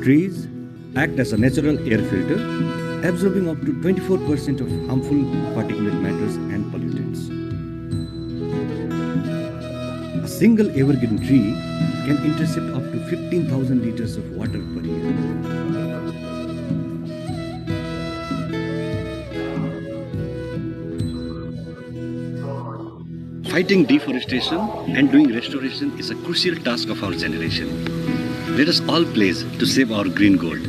Trees act as a natural air filter, absorbing up to 24% of harmful particulate matters and pollutants. A single evergreen tree can intercept up to 15,000 liters of water per year. Fighting deforestation and doing restoration is a crucial task of our generation. Let us all pledge to save our green gold.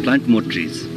Plant more trees.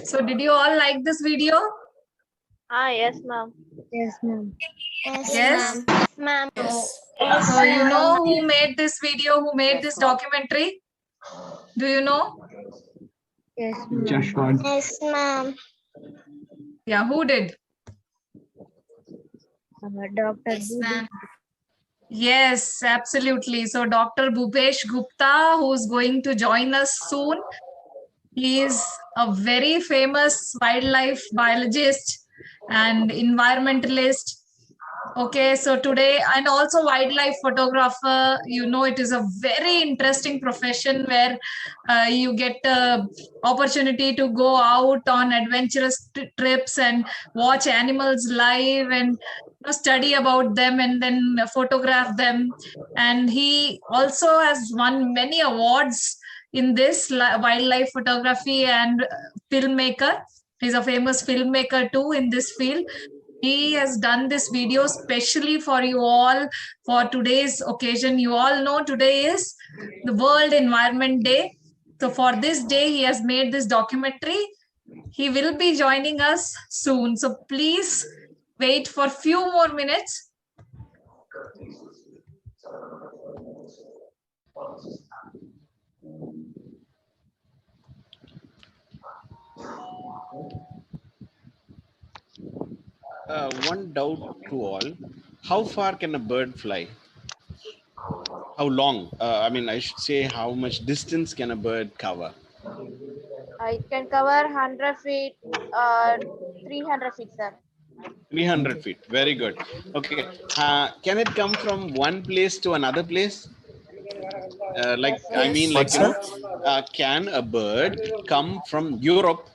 So did you all like this video? Yes, ma'am. Yes, ma'am. Yes. Ma'am. So you know who made this video, who made this documentary? Do you know? Yes, ma'am. Jashwan. Yes, ma'am. Yeah, who did? Dr. Yes, absolutely. So Dr. Bhupesh Gupta, who's going to join us soon. He is a very famous wildlife biologist and environmentalist. Okay, so today, and also wildlife photographer, you know, it is a very interesting profession where you get opportunity to go out on adventurous trips and watch animals live and study about them and then photograph them. And he also has won many awards in this wildlife photography and filmmaker. He's a famous filmmaker too in this field. He has done this video specially for you all for today's occasion. You all know today is the World Environment Day. So for this day, he has made this documentary. He will be joining us soon. So please wait for a few more minutes. One doubt to all: how far can a bird fly? How long? I mean, I should say, how much distance can a bird cover? I can cover 100 feet or 300 feet, sir. 300 feet. Very good. Okay. Can it come from one place to another place? Can a bird come from Europe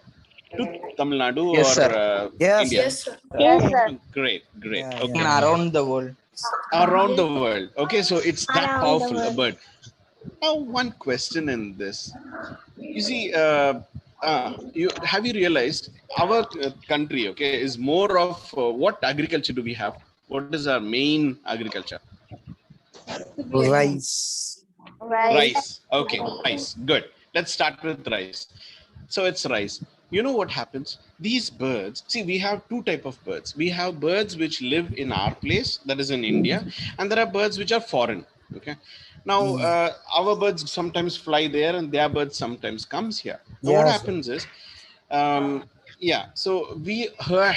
to Tamil Nadu Yes, or sir. Yes. India? Yes, sir. Yes, sir. Great. Yeah, Okay. yeah. Around the world. Around the world. Okay, so it's that Around the powerful, a world. bird. Now, one question in this. You see, have you realized our country, okay, is more of what agriculture do we have? What is our main agriculture? Rice. Rice. Okay, rice. Good. Let's start with rice. So it's rice. You know what happens? These birds, see, we have two type of birds. We have birds which live in our place, that is in India, and there are birds which are foreign. Okay. Now, our birds sometimes fly there and their birds sometimes comes here. So what happens is, Yeah, so we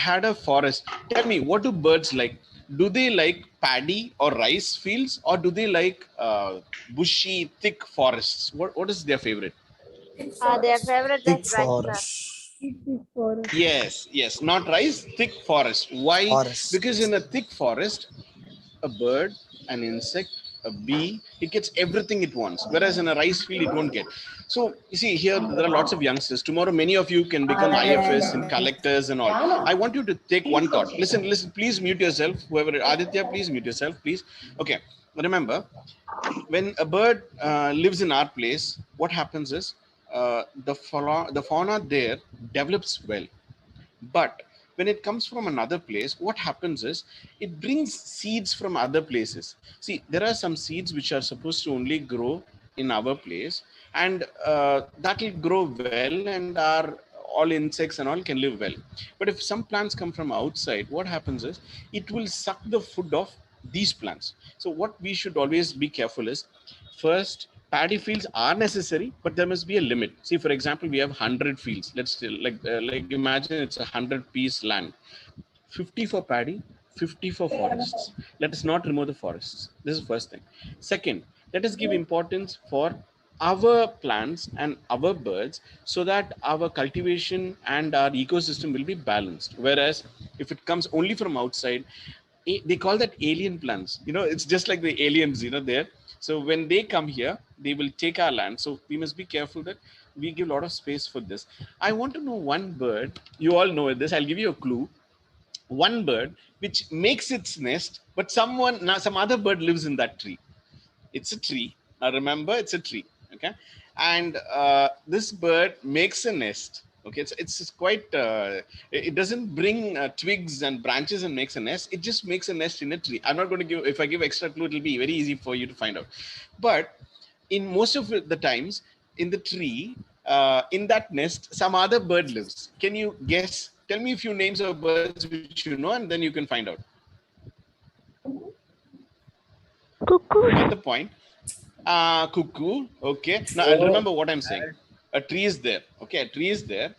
had a forest. Tell me, what do birds like? Do they like paddy or rice fields, or do they like bushy, thick forests? What is their favorite? Their favorite Thick is rice, sir. forest. Yes, yes, not rice, thick forest. Why? Forest. Because in a thick forest, a bird, an insect, a bee, it gets everything it wants. Whereas in a rice field, it won't get. So you see here, there are lots of youngsters. Tomorrow, many of you can become IFS and collectors and all. I want you to take one thought. Listen, listen. Please mute yourself. Whoever Aditya, please mute yourself, please. Okay. Remember, when a bird lives in our place, what happens is the fauna there develops well. But when it comes from another place, what happens is it brings seeds from other places. See, there are some seeds which are supposed to only grow in our place, and that will grow well, and our all insects and all can live well. But if some plants come from outside, what happens is it will suck the food of these plants. So what we should always be careful is, first, paddy fields are necessary, but there must be a limit. See, for example, we have 100 fields. Let's still like imagine it's 100-piece land. 50 for paddy, 50 for forests. Let us not remove the forests. This is the first thing. Second, let us give importance for our plants and our birds, so that our cultivation and our ecosystem will be balanced. Whereas if it comes only from outside, they call that alien plants. It's just like the aliens, there. So when they come here, they will take our land. So we must be careful that we give a lot of space for this. I want to know one bird. You all know this. I'll give you a clue. One bird which makes its nest, but some other bird lives in that tree. It's a tree. Now remember, it's a tree. Okay. And this bird makes a nest. Okay, it's quite, it doesn't bring twigs and branches and makes a nest. It just makes a nest in a tree. I'm not going to give, if I give extra clue, it'll be very easy for you to find out. But in most of the times, in the tree, in that nest, some other bird lives. Can you guess? Tell me a few names of birds which you know, and then you can find out. Cuckoo. Got the point? Cuckoo. Okay. Now I'll remember what I'm saying. A tree is there. Okay, a tree is there.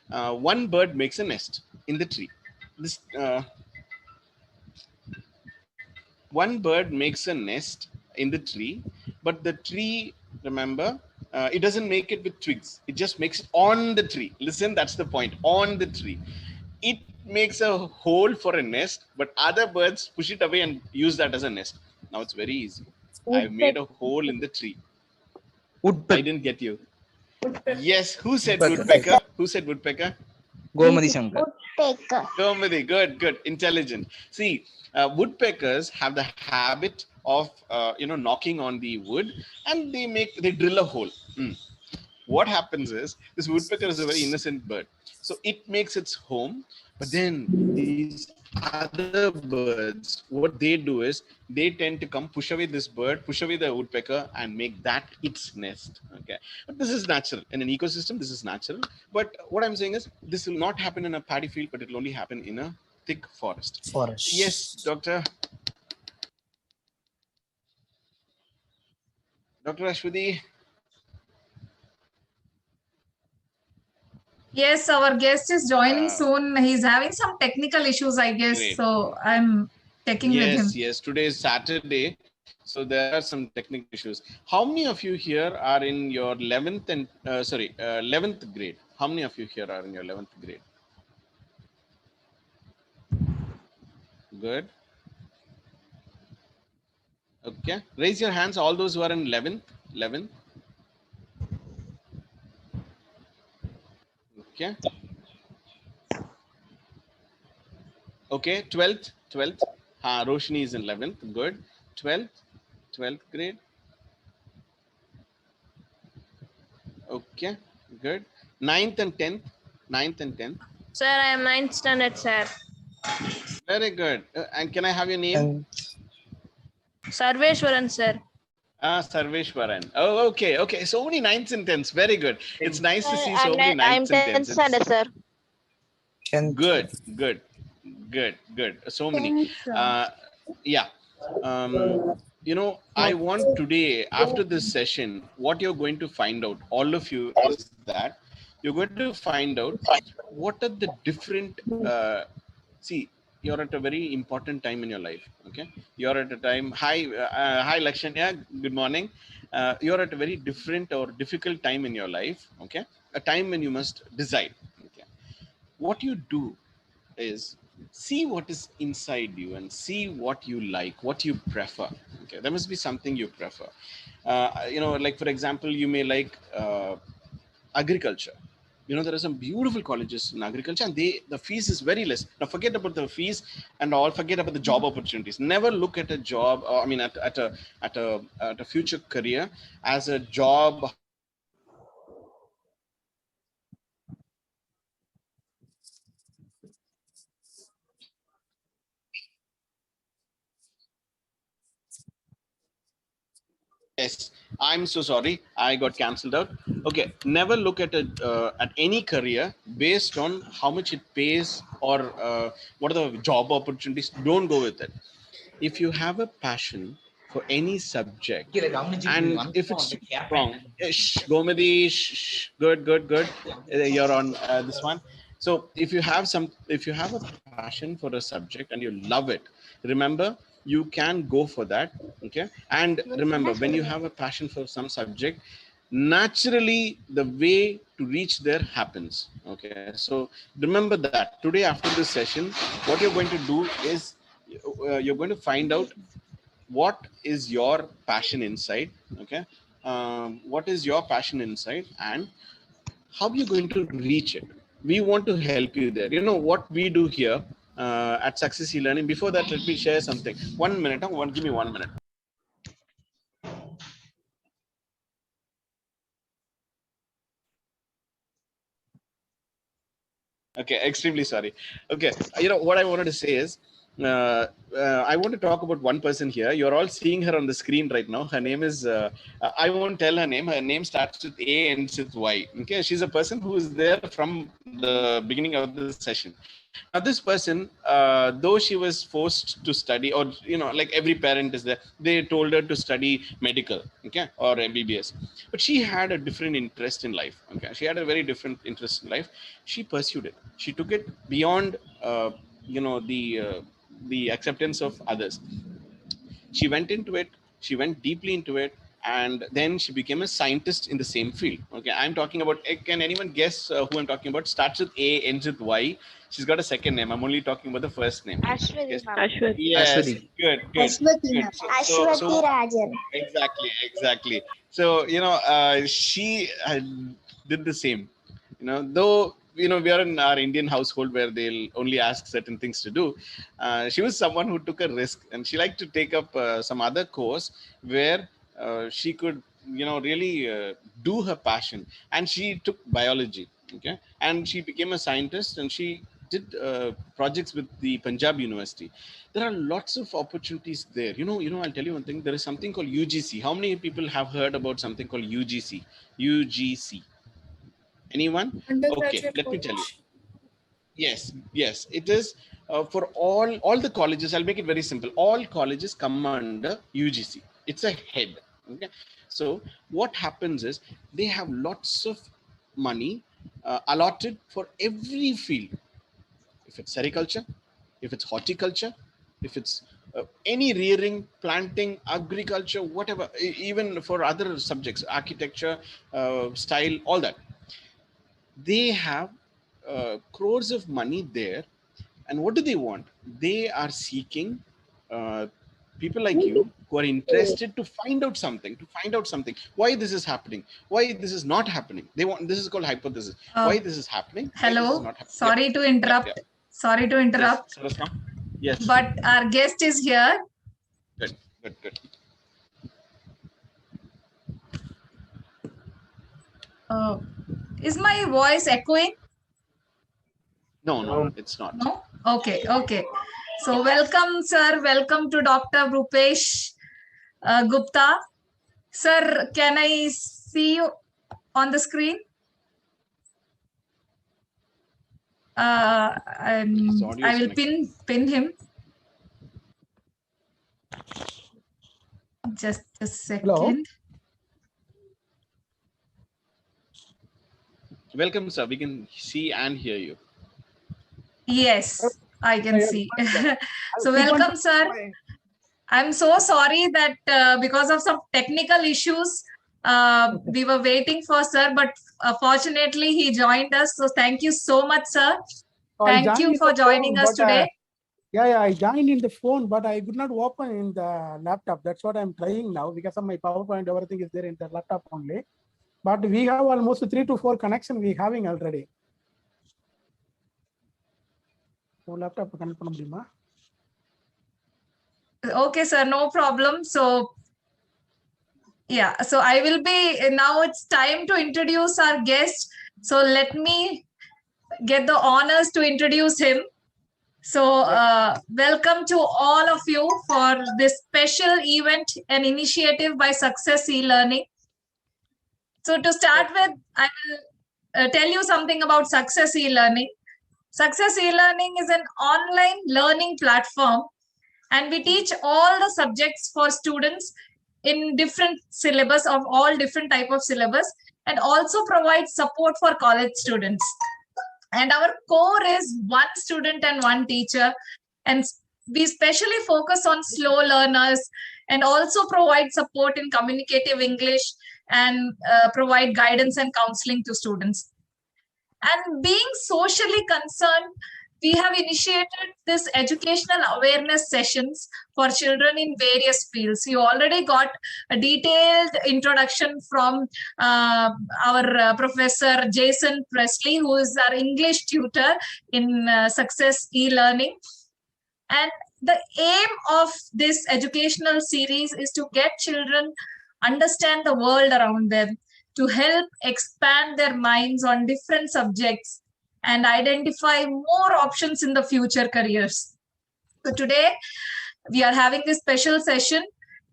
One bird makes a nest in the tree. This one bird makes a nest in the tree, but the tree, remember, it doesn't make it with twigs. It just makes it on the tree. Listen, that's the point. On the tree. It makes a hole for a nest, but other birds push it away and use that as a nest. Now it's very easy. I've made a hole in the tree. I didn't get you. Yes, who said woodpecker? Who said woodpecker? Gomadi Shankar. Woodpecker. Gomadi, good, intelligent. See, woodpeckers have the habit of knocking on the wood, and they drill a hole. What happens is, this woodpecker is a very innocent bird, so it makes its home. But then these other birds, what they do is they tend to come, push away this bird, push away the woodpecker, and make that its nest. Okay, but this is natural in an ecosystem. This is natural. But what I'm saying is, this will not happen in a paddy field, but it will only happen in a thick forest. Forest. Yes, Dr. Ashwati. Yes, our guest is joining soon. He's having some technical issues, I guess. Great. So I'm checking with him. Yes. Today is Saturday, so there are some technical issues. How many of you here are in your 11th and 11th grade? How many of you here are in your 11th grade? Good. Okay. Raise your hands, all those who are in 11th. Okay. Okay. 12th. Roshni is in 11th. Good. 12th grade. Okay. Good. 9th and 10th. Sir, I am 9th standard, sir. Very good. And can I have your name? Sarveshwaran, sir. Sarveshwaran. Oh, okay. So many 9ths and 10ths. Very good. It's nice to see so many 9ths I'm and 10th 10ths. standard, sir. Good. So many. Yeah. I want today, after this session, what you're going to find out, all of you, is that you're going to find out what are the different, see, you're at a very important time in your life. Okay. You're at a time, hi Lakshanya, good morning. You're at a very different or difficult time in your life. Okay. A time when you must decide. Okay. What you do is see what is inside you and see what you like, what you prefer. Okay, there must be something you prefer. Like for example, you may like agriculture. There are some beautiful colleges in agriculture, and the fees is very less. Now forget about the fees and all. Forget about the job opportunities. Never look at a job. I mean, at a future career as a job. Yes, I'm so sorry. I got cancelled out. Okay, never look at any career based on how much it pays or what are the job opportunities. Don't go with it. If you have a passion for any subject, and if it's strong, Gomadi, good, good, good. You're on this one. So if you have a passion for a subject and you love it, remember you can go for that. Okay, and remember when you have a passion for some subject, naturally the way to reach there happens. Okay, so remember that today after this session, what you're going to do is you're going to find out what is your passion inside. Okay, what is your passion inside and how you're going to reach it. We want to help you there. What we do here at Success E-Learning. Before that, let me share something. 1 minute. Give me 1 minute. Okay, extremely sorry. Okay, what I wanted to say is, I want to talk about one person here. You're all seeing her on the screen right now. Her name is, I won't tell her name. Her name starts with A and ends with Y. Okay, she's a person who is there from the beginning of the session. Now, this person, though she was forced to study, or like every parent is there, they told her to study medical, okay, or MBBS, but she had a different interest in life. Okay, she had a very different interest in life. She pursued it. She took it beyond, the acceptance of others. She went into it. She went deeply into it, and then she became a scientist in the same field. Okay, I'm talking about, can anyone guess who I'm talking about? Starts with A, ends with Y. She's got a second name. I'm only talking about the first name. Ashwati, Yes, ma'am. Ashwati. yes, Ashwati. good, good, good. Ashwati Rajan. Exactly. So she did the same. Though we are in our Indian household where they'll only ask certain things to do. She was someone who took a risk, and she liked to take up some other course where she could really do her passion. And she took biology. Okay, and she became a scientist, and she did projects with the Punjab University. There are lots of opportunities there. I'll tell you one thing. There is something called UGC. How many people have heard about something called UGC? UGC. Anyone? Okay, let me tell you. Yes, it is for all the colleges. I'll make it very simple. All colleges come under UGC. It's a head. Okay, so what happens is they have lots of money allotted for every field. If it's sericulture, if it's horticulture, if it's any rearing, planting, agriculture, whatever, even for other subjects, architecture, style, all that, they have crores of money there. And what do they want? They are seeking people like you who are interested to find out something, why this is happening, why this is not happening. They want, this is called hypothesis. Why this is happening, why this is Hello. not happening. Sorry to interrupt. Sorry to interrupt. Yes, yes. But our guest is here. Good. Is my voice echoing? No, it's not. No? Okay. So welcome, sir. Welcome to Dr. Bhupesh Gupta. Sir, can I see you on the screen? I will pin him. Just a second. Hello? Welcome, sir. We can see and hear you. Yes, I can see. So keep on welcome, sir. trying. I'm so sorry that because of some technical issues, we were waiting for sir, but fortunately he joined us. So thank you so much, sir. I Thank joined you in for the joining phone, us but, today. yeah, I joined in the phone, but I could not open in the laptop. That's what I'm trying now because of my PowerPoint, everything is there in the laptop only. But we have almost 3 to 4 connection we having already. So laptop connect பண்ண முடியுமா? Okay, sir, no problem. So yeah, so I will be, now it's time to introduce our guest. So let me get the honors to introduce him. So welcome to all of you for this special event and initiative by Success e-learning. So to start with, I will tell you something about Success e-learning. Success e-learning is an online learning platform, and we teach all the subjects for students in different syllabus of all different type of syllabus, and also provide support for college students. And our core is one student and one teacher, and we specially focus on slow learners and also provide support in communicative English and provide guidance and counseling to students. And being socially concerned, we have initiated this educational awareness sessions for children in various fields. You already got a detailed introduction from our Professor Jason Presley, who is our English tutor in Success e-learning. And the aim of this educational series is to get children understand the world around them, to help expand their minds on different subjects and identify more options in the future careers. So today we are having this special session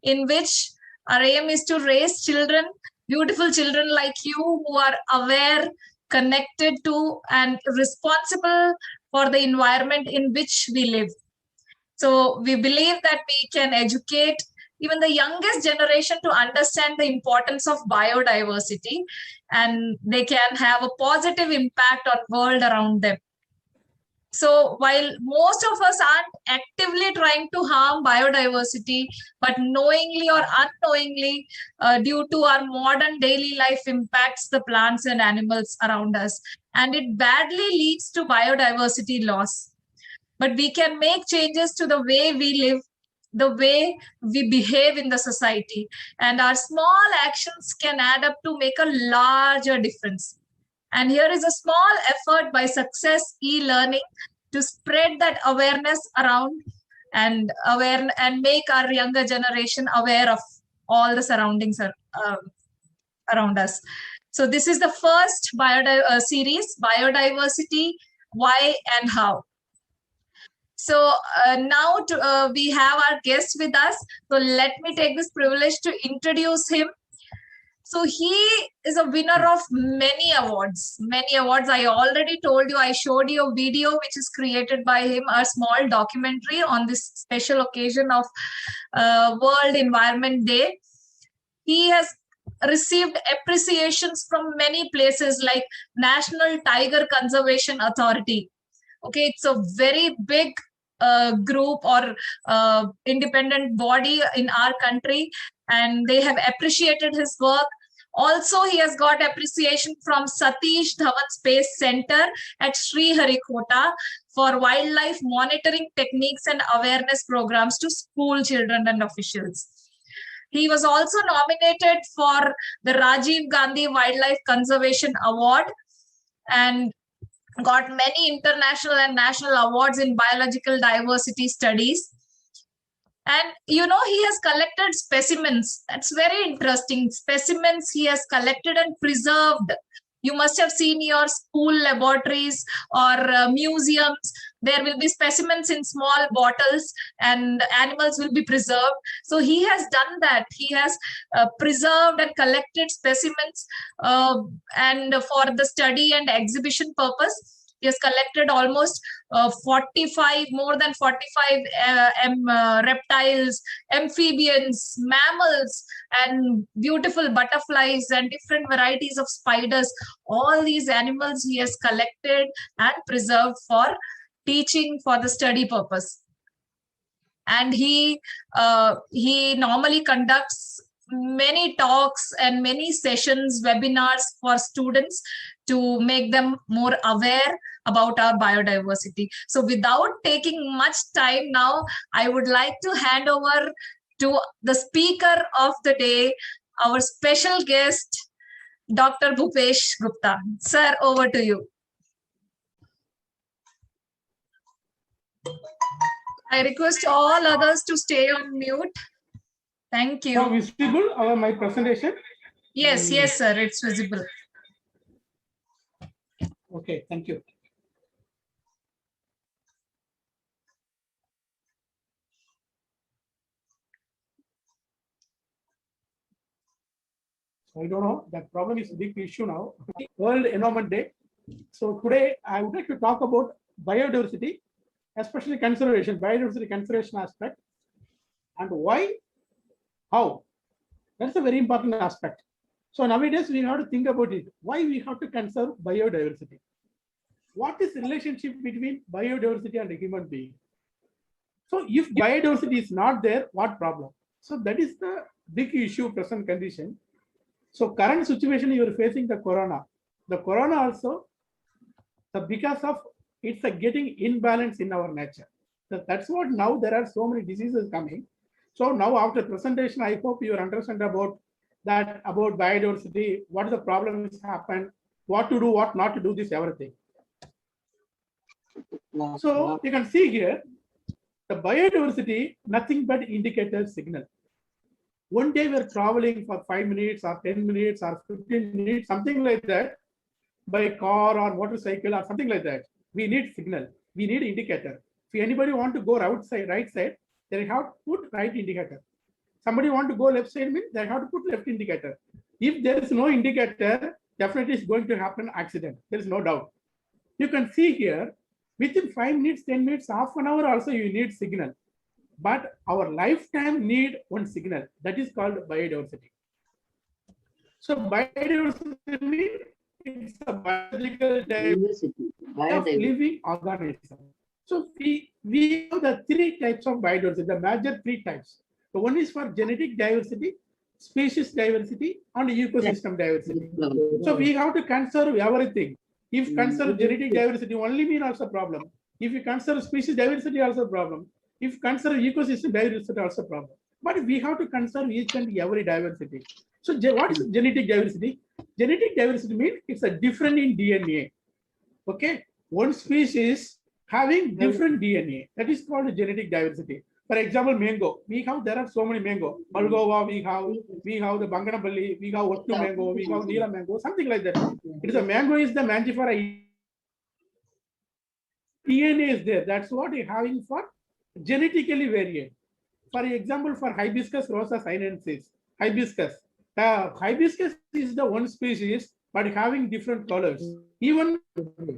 in which our aim is to raise children, beautiful children like you, who are aware, connected to, and responsible for the environment in which we live. So we believe that we can educate even the youngest generation to understand the importance of biodiversity, and they can have a positive impact on world around them. So while most of us aren't actively trying to harm biodiversity, but knowingly or unknowingly, due to our modern daily life, impacts the plants and animals around us, and it badly leads to biodiversity loss. But we can make changes to the way we live, the way we behave in the society, and our small actions can add up to make a larger difference. And here is a small effort by Success e-learning to spread that awareness around and make our younger generation aware of all the surroundings around us. So this is the first series, Biodiversity, Why and How. So now we have our guest with us. So let me take this privilege to introduce him. So he is a winner of many awards. I already told you, I showed you a video which is created by him, a small documentary on this special occasion of World Environment Day. He has received appreciations from many places like National Tiger Conservation Authority. Okay, it's a very big group or independent body in our country, and they have appreciated his work. Also, he has got appreciation from Satish Dhawan Space Center at Sriharikota for wildlife monitoring techniques and awareness programs to school children and officials. He was also nominated for the Rajiv Gandhi Wildlife Conservation Award and got many international and national awards in biological diversity studies. And you know, he has collected specimens. That's very interesting. Specimens he has collected and preserved. You must have seen your school laboratories or museums. There will be specimens in small bottles and animals will be preserved. So he has done that. He has preserved and collected specimens and for the study and exhibition purpose He has collected almost 45, more than 45 reptiles, amphibians, mammals, and beautiful butterflies and different varieties of spiders. All these animals he has collected and preserved for teaching, for the study purpose. And he normally conducts many talks and many sessions, webinars for students to make them more aware about our biodiversity. So without taking much time now, I would like to hand over to the speaker of the day, our special guest, Dr. Bhupesh Gupta. Sir, over to you. I request all others to stay on mute. Thank Now you. visible my presentation? Yes, yes, sir, it's visible. Okay, thank you. I don't know, that problem is a big issue now. World Environment Day. So today I would like to talk about biodiversity, especially conservation, biodiversity conservation aspect, and why, how. That's a very important aspect. So nowadays we have to think about it. Why we have to conserve biodiversity? What is the relationship between biodiversity and a human being? So if biodiversity is not there, what problem? So that is the big issue, present condition. So current situation you are facing the corona. The corona also, because of it's a getting imbalance in our nature. So that's what now there are so many diseases coming. So now after presentation, I hope you understand about that, about biodiversity, what is the problem has happened, what to do, what not to do, this everything. So you can see here, the biodiversity, nothing but indicator signal. One day we're traveling for 5 minutes or 10 minutes or 15 minutes, something like that, by car or motorcycle or something like that. We need signal, we need indicator. If anybody want to go right side, they have to put right indicator. Somebody want to go left side, means they have to put left indicator. If there is no indicator, definitely is going to happen accident. There is no doubt. You can see here, within 5 minutes, 10 minutes, half an hour also you need signal. But our lifetime need one signal, that is called biodiversity. So biodiversity means it's a biological diversity of living organism. So we have the 3 types of biodiversity, the major 3 types. So one is for genetic diversity, species diversity, and ecosystem diversity. So we have to conserve everything. If conserve genetic diversity only mean also problem. If you conserve species diversity also problem. If conserve ecosystem diversity also problem. But we have to conserve each and every diversity. So what is genetic diversity? Genetic diversity means it's a different in DNA. Okay, one species having different DNA. That is called genetic diversity. For example, mango. There are so many mango. Malgova, we have the Banganapalli, we have Ottu mango, we have Neela mango, something like that. It is a mango is the mangifera. DNA is there. That's what you're having for genetically variant. For example, for Hibiscus rosa sinensis, hibiscus. Hibiscus is the one species, but having different colors. Even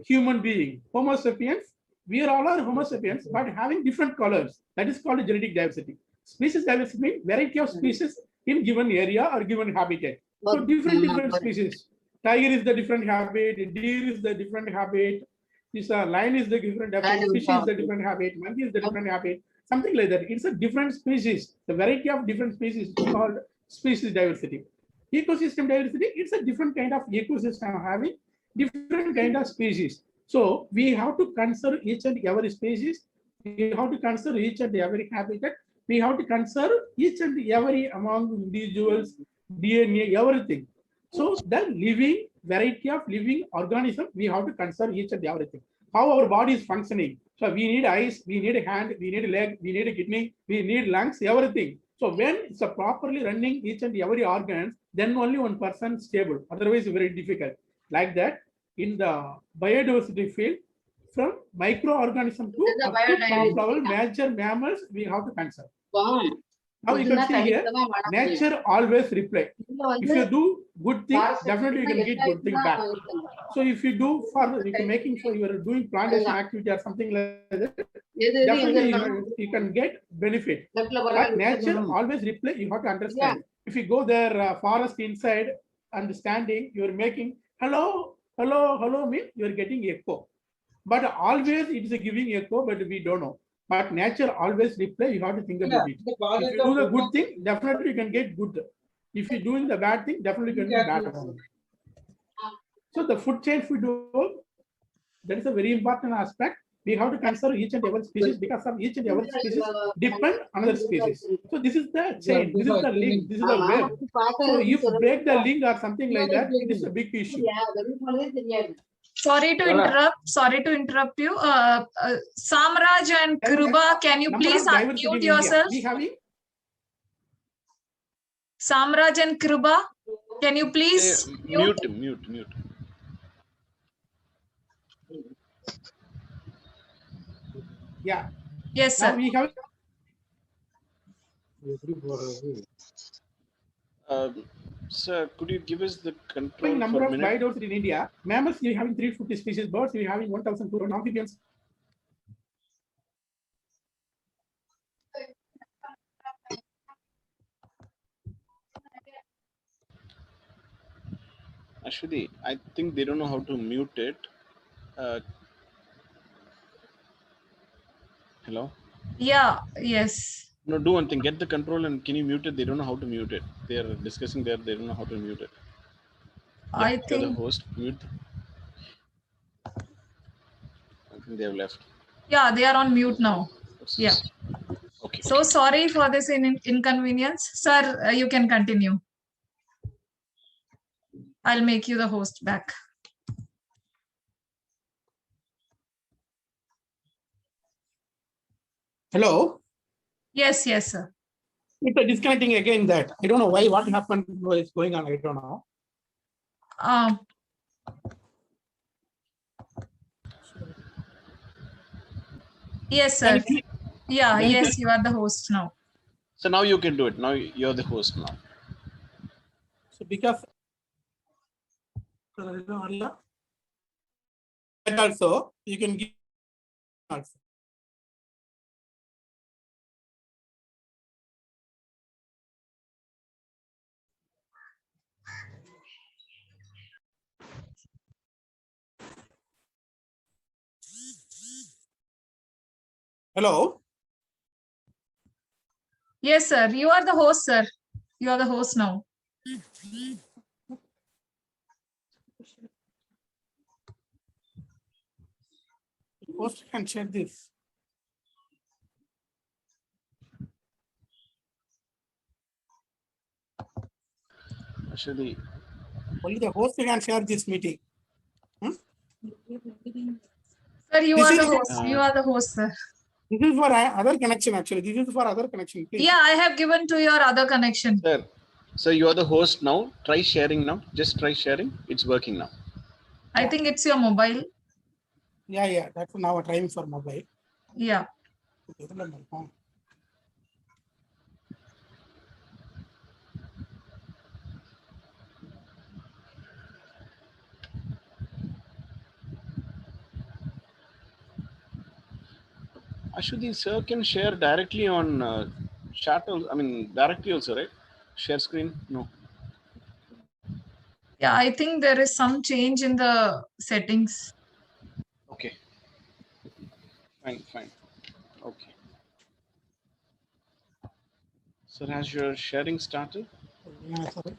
human being, Homo sapiens, we are all Homo sapiens, but having different colors. That is called genetic diversity. Species diversity means variety of species in given area or given habitat. So different species. Tiger is the different habit, deer is the different habit, this lion is the different habit, fish is the different habit, monkey is the different habit, something like that. It's a different species. The variety of different species is called species diversity. Ecosystem diversity, it's a different kind of ecosystem having different kind of species. So we have to conserve each and every species. We have to conserve each and every habitat. We have to conserve each and every among individuals, DNA, everything. So the living variety of living organism, we have to conserve each and everything. How our body is functioning. So we need eyes, we need a hand, we need a leg, we need a kidney, we need lungs, everything. So when it's a properly running each and every organ, then only one person stable. Otherwise, very difficult. Like that, in the biodiversity field, from microorganism to top level major mammals, we have to conserve. Wow. Now you can see here, nature always reply. If you do good thing, definitely you can get good thing back. So if you do for, if you're making for, you are doing plantation activity or something like that, definitely you can get benefit. But nature always reply, you have to understand. If you go there, forest inside and standing, you are making hello, hello, hello means you are getting echo. But always it is a giving echo, but we don't know. But nature always reply, you have to think about it. If you do the good thing, definitely you can get good. If you're doing the bad thing, definitely you can get bad. So the food chain food, that is a very important aspect. We have to conserve each and every species, because of each and every species depend another species. So this is the chain, this is the link, this is the web. So if break the link or something like that, it is a big issue. Sorry to interrupt you. Samraj and Kruba, can you Number please of diversity unmute in India. yourself? We having Samraj and Kruba, can you please Mute. yeah. Yes, Now sir. we have Sir, could you give us the control number for a of minute? biodiversity in India. Mammals, we having 350 species. Birds, we having 1,200. Amphibians. Ashwati, I think they don't know how to mute it. Hello? Yeah, yes. No, do one thing. Get the control and can you mute it? They don't know how to mute it. They are discussing there. They don't know how to mute it. I You're the think, host. Mute. I think they have left. yeah, they are on mute now. Yeah. Okay. So sorry for this inconvenience. Sir, you can continue. I'll make you the host back. Hello. Yes, sir. It's disconnecting again. That I don't know why. What happened? What is going on? I don't know. Yes, sir. Yeah, yes, you are the host now. So now you can do it. Now you're the host now. So because also you can give also. Hello. Yes, sir. You are the host, sir. You are the host now. Host can share this. Ashwati, Only the host can share this meeting. Sir, you This are is the host. You are the host, sir. This is for other connection actually. This is for other connection. Please. Yeah, I have given to your other connection. sir. So you are the host now. Try sharing now. Just try sharing. It's working now. I think it's your mobile. Yeah. That's now a trying for mobile. Yeah. Ashwati, sir can share directly on chat. I mean, directly also, right? Share screen? No. Yeah, I think there is some change in the settings. Okay. Fine. Okay. Sir, has your sharing started? Yeah, sorry.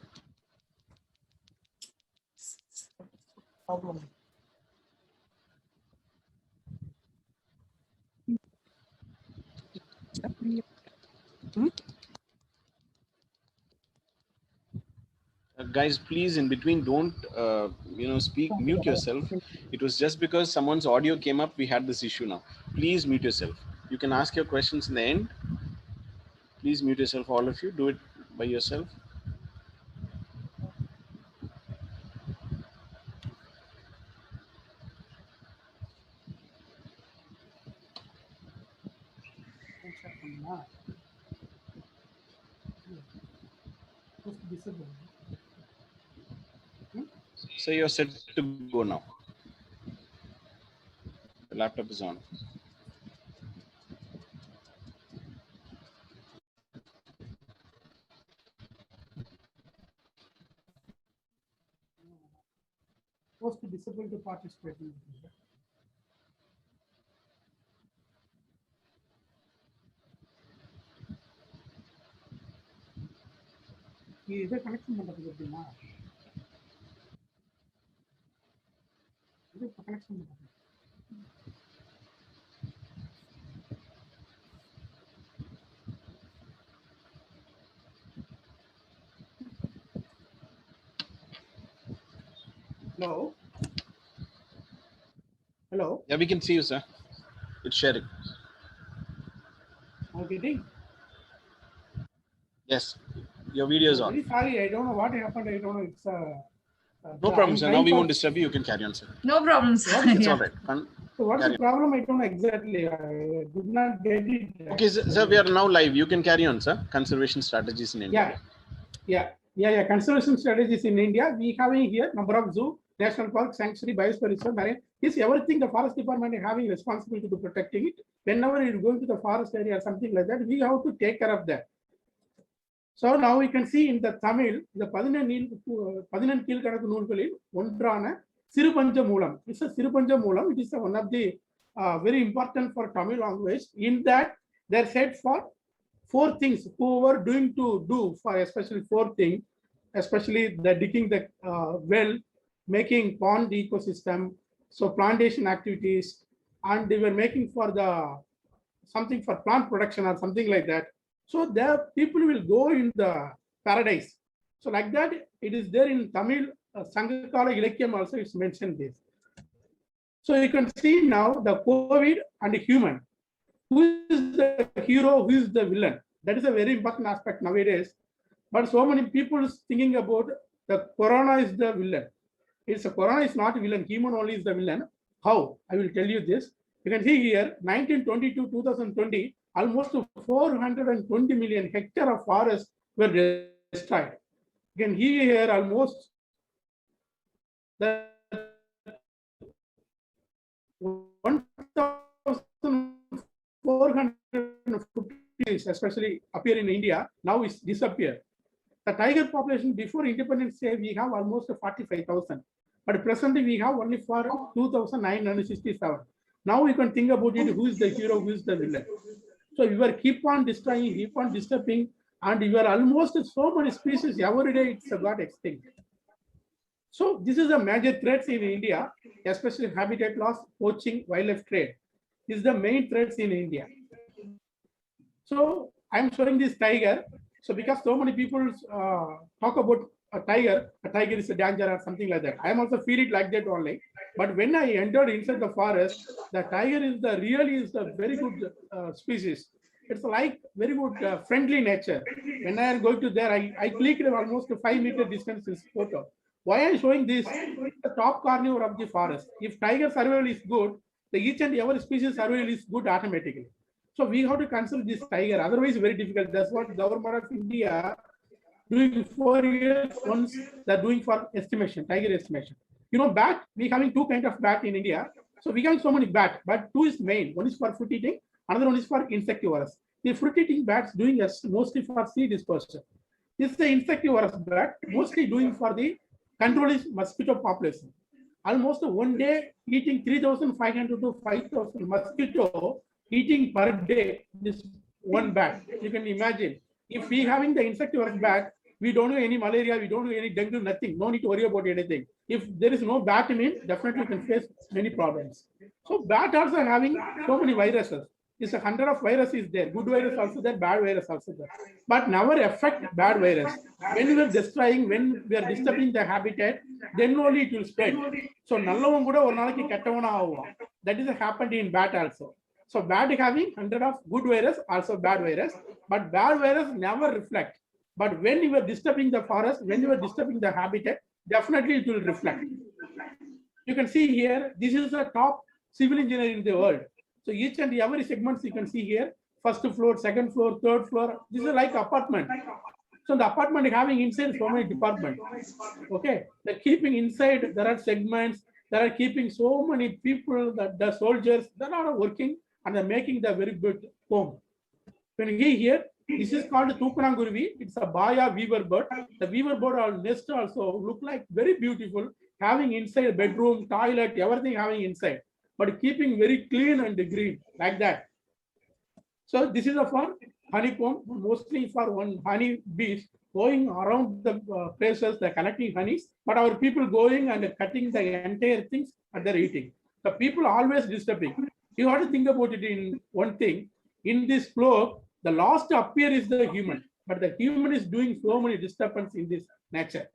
Problem. Guys, please in between don't speak, mute yourself. It was just because someone's audio came up, we had this issue. Now please mute yourself. You can ask your questions in the end. Please mute yourself, all of you. Do it by yourself. visible. So you're set to go now. The laptop is on. Supposed to disable to participate in it. இதை connection பண்றதுக்கு எப்படின்னா இது connection பண்றது Hello. Hello. Yeah, we can see you, sir. It's sharing. Okay. Yes, your video is on. Very sorry, I don't know what happened. I don't know. It's No problem, sir. Now we won't disturb you. You can carry on, sir. No problem, sir. It's Yeah. all right. So what's Carry the problem? I don't know exactly. I did not get it. Okay, sir, we are now live. You can carry on, sir. Conservation strategies in India. Yeah. Conservation strategies in India. We having here number of zoo, national park, sanctuary, biosphere reserve, marine. Is everything the forest department is having responsibility to protecting it. Whenever you're going to the forest area or something like that, we have to take care of that. So now we can see in the Tamil, the 11 கீழ்கணக்கு நூல்களில் ஒன்றான சிறுபஞ்ச மூலம். It's a சிறுபஞ்ச மூலம். It is one of the very important for Tamil language. In that, they're said for 4 things. Whoever doing to do for especially 4 things, especially the digging the well, making pond ecosystem, so plantation activities, and they were making for the something for plant production or something like that. So there people will go in the paradise. So like that, it is there in Tamil Sangakala Ilakyam also it's mentioned this. So you can see now the COVID and the human. Who is the hero? Who is the villain? That is a very important aspect nowadays. But so many people is thinking about the corona is the villain. It's a corona is not a villain. Human only is the villain. How? I will tell you this. You can see here 1922 2020. Almost 420 million hectares of forest were destroyed. You can see here almost the 1,450, especially appear in India, now is disappeared. The tiger population before Independence Day, we have almost 45,000. But presently we have only for 2,967. Now you can think about it, who is the hero, who is the villain. So you are keep on destroying, keep on disturbing, and you are almost so many species every day it's got extinct. So this is a major threats in India, especially habitat loss, poaching, wildlife trade. This is the main threats in India. So I'm showing this tiger. So because so many people talk about a tiger is a danger or something like that. I am also feel it like that only. But when I entered inside the forest, the tiger is the really is the very good species. It's like very good friendly nature. When I am going to there, I clicked almost 5 meter distance this photo. Why I am showing this? The top corner of the forest. If tiger survival is good, the each and every species survival is good automatically. So we have to consider this tiger. Otherwise, very difficult. That's what government of India doing 4 years once they're doing for estimation, tiger estimation. You know, bat, we having 2 kinds of bat in India. So we have so many bat, but 2 is main. One is for fruit eating, another one is for insectivorous. The fruit eating bats doing mostly for seed dispersal. This is the insectivorous bat, mostly doing for the control is mosquito population. Almost one day eating 3,500 to 5,000 mosquito eating per day. This one bat. You can imagine if we having the insectivorous bat, we don't do any malaria, we don't do any dengue, nothing. No need to worry about anything. If there is no bat in it, definitely you can face many problems. So bat also having so many viruses. It's 100 of virus is there. Good virus also there, bad virus also there. But never affect bad virus. When we are destroying, when we are disturbing the habitat, then only it will spread. So நல்லவன் கூட ஒரு நாளைக்கு கெட்டவனா ஆவான். That is happened in bat also. So bat having 100 of good virus, also bad virus. But bad virus never reflect. But when you are disturbing the forest, when you are disturbing the habitat, definitely it will reflect. You can see here, this is the top civil engineer in the world. So each and every segments you can see here, first floor, second floor, third floor. This is like apartment. So the apartment having inside so many departments. Okay, they're keeping inside, there are segments, there are keeping so many people, that the soldiers, they're all working and they're making the very good home. When we here, this is called Tupanangurvi. It's a Baya weaver bird. The weaver bird or nest also look like very beautiful, having inside bedroom, toilet, everything having inside, but keeping very clean and green like that. So this is a for honeycomb, mostly for one honey bees going around the places, they're collecting honeys, but our people going and cutting the entire things and they're eating. The people always disturbing. You have to think about it in one thing. In this globe, the last to appear is the human, but the human is doing so many disturbance in this nature.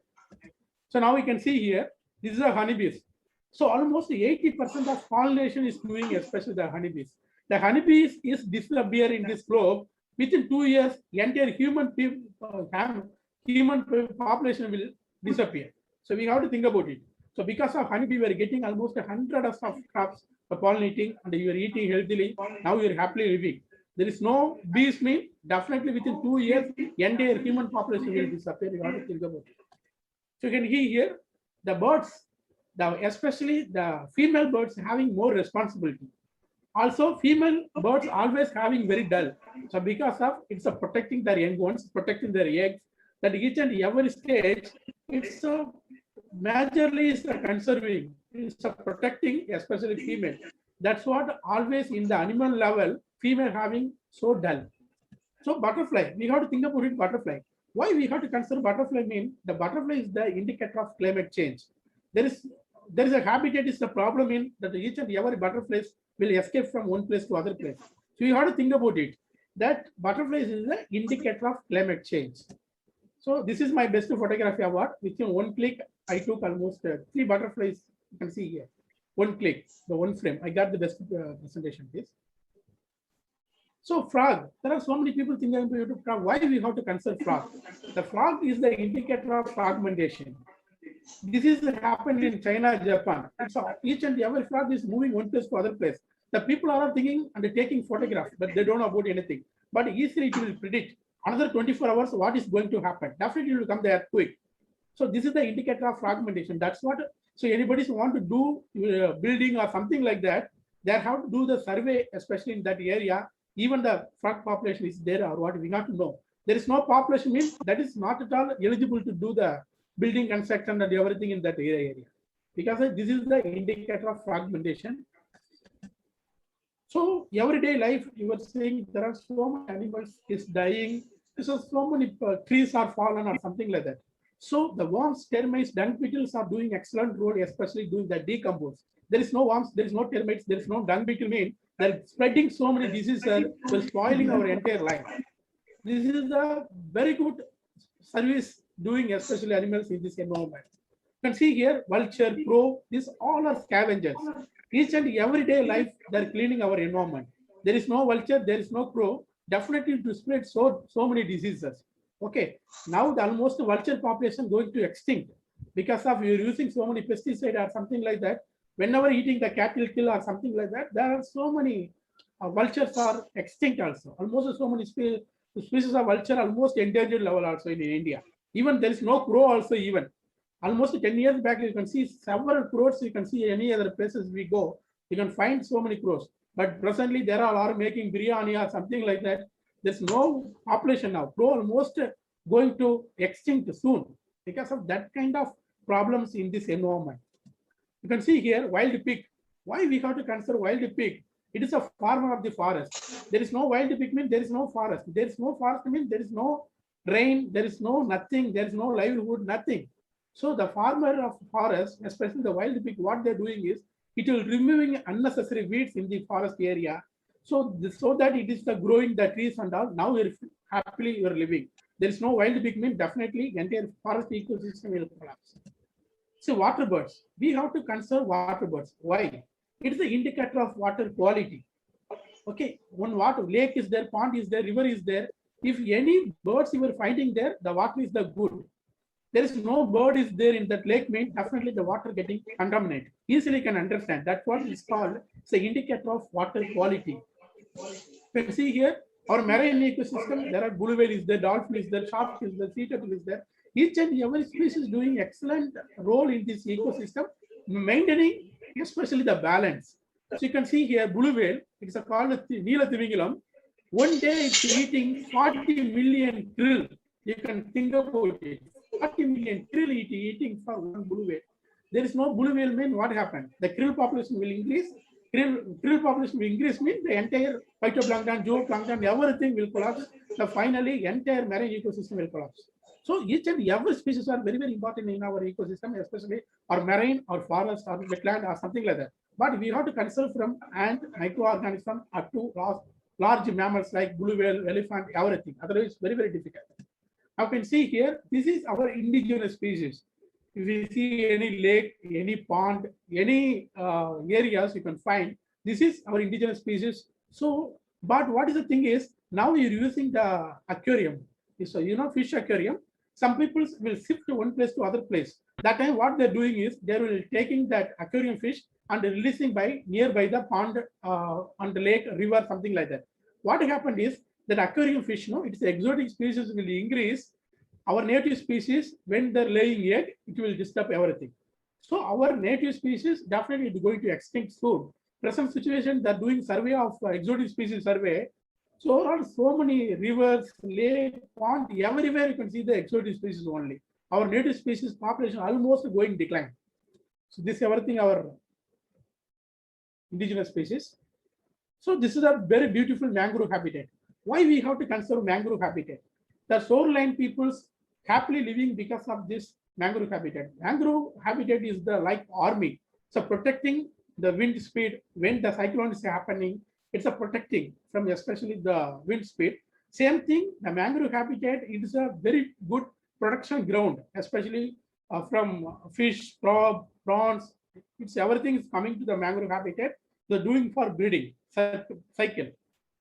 So now we can see here, this is a honeybees. So almost 80% of pollination is doing, especially the honeybees. The honeybees is disappear in this globe. Within 2 years, entire human population will disappear. So we have to think about it. So because of honeybee, we are getting almost 100 of crops for pollinating, and you are eating healthily. Now you are happily living. There is no bees mean definitely within 2 years, entire human population will disappear. You have to think about it. So you can see here the birds, especially the female birds having more responsibility. Also, female birds always having very dull. So because of it's a protecting their young ones, protecting their eggs, that each and every stage, it's a majorly is a conserving, it's a protecting, especially female. That's what always in the animal level, female having so dull. So butterfly, we have to think about it, butterfly. Why we have to consider butterfly mean? The butterfly is the indicator of climate change. There is a habitat is the problem in that each and every butterflies will escape from one place to other place. So you have to think about it. That butterflies is the indicator of climate change. So this is my best photography award. Within one click, I took almost 3 butterflies. You can see here. One click, the one frame. I got the best presentation, please. So frog, there are so many people thinking about YouTube frog. Why do we have to consider frog? The frog is the indicator of fragmentation. This is happened in China, Japan. So each and every frog is moving one place to other place. The people are thinking and taking photographs, but they don't know about anything. But easily it will predict another 24 hours what is going to happen. Definitely it will come the earthquake. So this is the indicator of fragmentation. That's what. So anybody want to do building or something like that, they have to do the survey, especially in that area. Even the frog population is there or what we have to know. There is no population means that is not at all eligible to do the building construction and everything in that area. Because this is the indicator of fragmentation. So everyday life, you were saying there are so many animals is dying. So many trees are fallen or something like that. So the worms, termites, dung beetles are doing excellent role, especially doing the decompose. There is no worms, there is no termites, there is no dung beetle mean they're spreading so many diseases, they're spoiling our entire life. This is a very good service doing, especially animals in this environment. You can see here, vulture, crow, these all are scavengers. Each and everyday life, they're cleaning our environment. There is no vulture, there is no crow, definitely to spread so many diseases. Okay, now the almost vulture population going to extinct because of you're using so many pesticide or something like that. Whenever eating the cattle kill or something like that, there are so many vultures are extinct also. Almost so many species of vulture almost endangered level also in India. Even there is no crow also even. Almost 10 years back, you can see several crows. You can see any other places we go, you can find so many crows. But presently there are making biryani or something like that. There's no population now. Crow almost going to extinct soon because of that kind of problems in this environment. You can see here wild pig. Why we have to consider wild pig? It is a farmer of the forest. There is no wild pig means there is no forest. There is no forest means there is no rain. There is no nothing. There is no livelihood. Nothing. So the farmer of forest, especially the wild pig, what they're doing is it will removing unnecessary weeds in the forest area. So that it is the growing the trees and all. Now you're happily you're living. There is no wild pig means definitely entire forest ecosystem will collapse. So water birds, we have to conserve water birds. Why? It is the indicator of water quality. Okay, when water lake is there, pond is there, river is there. If any birds you were finding there, the water is the good. There is no bird is there in that lake means definitely the water getting contaminated. Easily can understand. That's what is called. It's the indicator of water quality. You can see here Our marine ecosystem, there are blue whale is there, dolphin is there, shark is there, sea turtle is there. Each and every species doing excellent role in this ecosystem, maintaining especially the balance. So you can see here, blue whale, it's called Neela Thimingalam. One day it's eating 40 million krill. You can think about it. 40 million krill eating for one blue whale. There is no blue whale mean what happened? The krill population will increase. Krill population will increase means the entire phytoplankton, zooplankton, everything will collapse. So finally, entire marine ecosystem will collapse. So each and every species are very, very important in our ecosystem, especially our marine or forest or wetland or something like that. But we have to conserve from ant, microorganism up to large mammals like blue whale, elephant, everything. Otherwise, very, very difficult. Now, you can see here, this is our indigenous species. If you see any lake, any pond, any areas you can find, this is our indigenous species. So, but what is the thing is, now you're using the aquarium. So, fish aquarium. Some people will shift to one place to other place. That time what they're doing is, they will taking that aquarium fish and releasing by nearby the pond, on the lake, river, something like that. What happened is that aquarium fish, its exotic species will increase. Our native species, when they're laying egg, it will disturb everything. So our native species definitely is going to extinct soon. Present situation, they're doing survey of exotic species survey. So there are so many rivers, lake, pond, everywhere you can see the exotic species only. Our native species population almost going decline. So this is everything our indigenous species. So this is a very beautiful mangrove habitat. Why we have to conserve mangrove habitat? The shoreline peoples happily living because of this mangrove habitat. Mangrove habitat is the like army. So protecting the wind speed when the cyclone is happening, it's a protecting from especially the wind speed. Same thing, the mangrove habitat, it is a very good production ground, especially from fish, prawns. It's everything is coming to the mangrove habitat. They're doing for breeding cycle.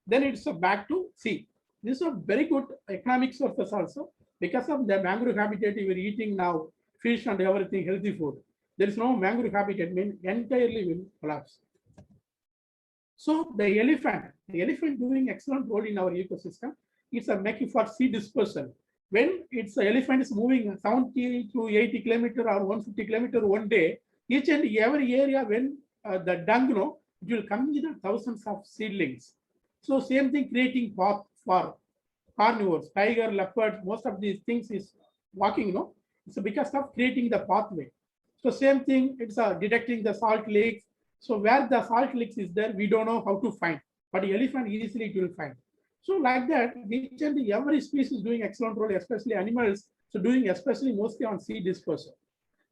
Then it's back to sea. This is a very good economic sources also. Because of the mangrove habitat, we are eating now fish and everything, healthy food. There is no mangrove habitat, means entirely will collapse. So the elephant doing excellent role in our ecosystem. It's a making for seed dispersal. When it's the elephant is moving 70 to 80 kilometer or 150 kilometer one day, each and every area when the dung, it will come with thousands of seedlings. So same thing creating path for carnivores, tiger, leopard, most of these things is walking, It's because of creating the pathway. So same thing, it's detecting the salt lakes. So where the salt lakes is there, we don't know how to find, but the elephant easily it will find. So like that, each and every species doing excellent role, especially animals, so doing especially mostly on seed dispersal.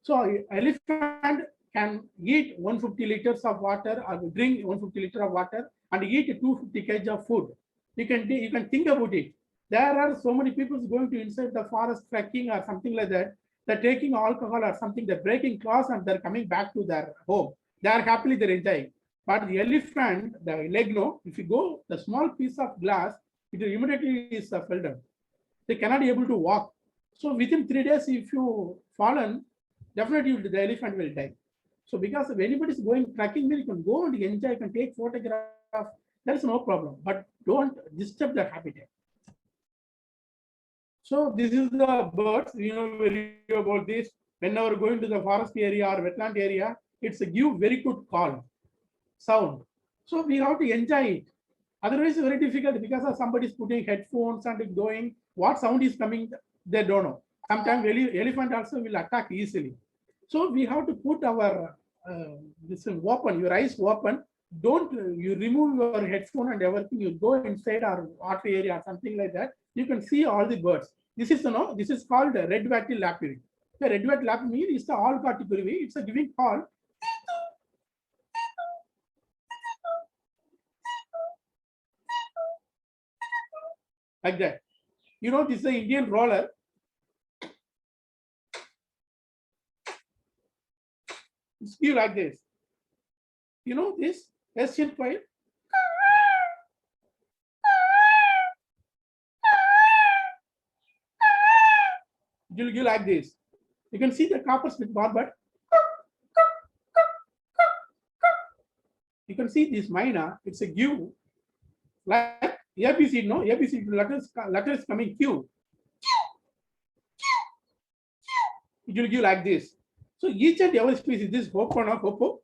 So elephant can eat 150 liters of water or drink 150 liters of water and eat 250 kg of food. You can think about it. There are so many people going to inside the forest trekking or something like that. They're taking alcohol or something, they're breaking claws and they're coming back to their home. They are happily they're enjoying. But the elephant, the leg, if you go, the small piece of glass, it immediately is fell down. They cannot be able to walk. So within 3 days, if you fallen, definitely the elephant will die. So because if anybody is going trekking, you can go and enjoy, you can take photograph. There is no problem, but don't disturb the habitat. So this is the birds, very about this. Whenever going to the forest area or wetland area, it's a give very good call, sound. So we have to enjoy it. Otherwise, it's very difficult because of somebody is putting headphones and going, what sound is coming, they don't know. Sometimes elephant also will attack easily. So we have to put our this open, your eyes open. Don't you remove your headphone and everything. You go inside our water area or something like that. You can see all the birds. This is this is called red-wattled lapwing. The red-wattled lapwing is the all category. It's a giving call. Like that. This is the Indian roller. It's give like this. This Asian quail. It will give like this. You can see the copper spit barbet. You can see this myna. It's a give like ABC, no, ABC letters coming Q. It will give like this. So each and every species, this hopo.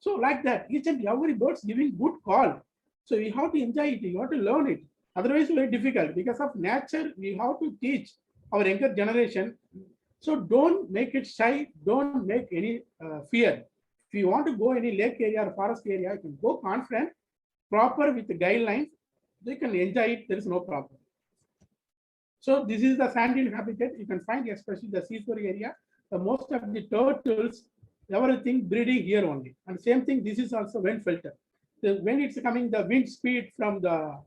So like that, each and every bird's giving good call. So we have to enjoy it, you have to learn it. Otherwise, very difficult. Because of nature, we have to teach our younger generation. So don't make it shy, don't make any fear. If you want to go any lake area or forest area, you can go confident, proper with the guidelines, they can enjoy it, there is no problem. So this is the sand dune habitat. You can find especially the seashore area. The most of the turtles, everything breeding here only. And same thing, this is also wind filter. So when it's coming, the wind speed from the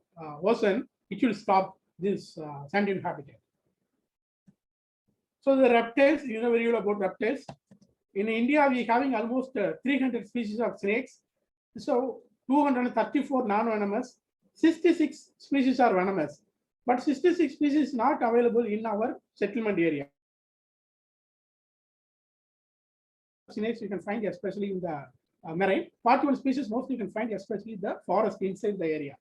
ocean, it will stop this sand dune habitat. So the reptiles, you know very well about reptiles. In India, we having almost 300 species of snakes. So 234 non-venomous, 66 species are venomous. But 66 species not available in our settlement area. Snakes you can find especially in the marine. 41 species mostly you can find especially the forest inside the area.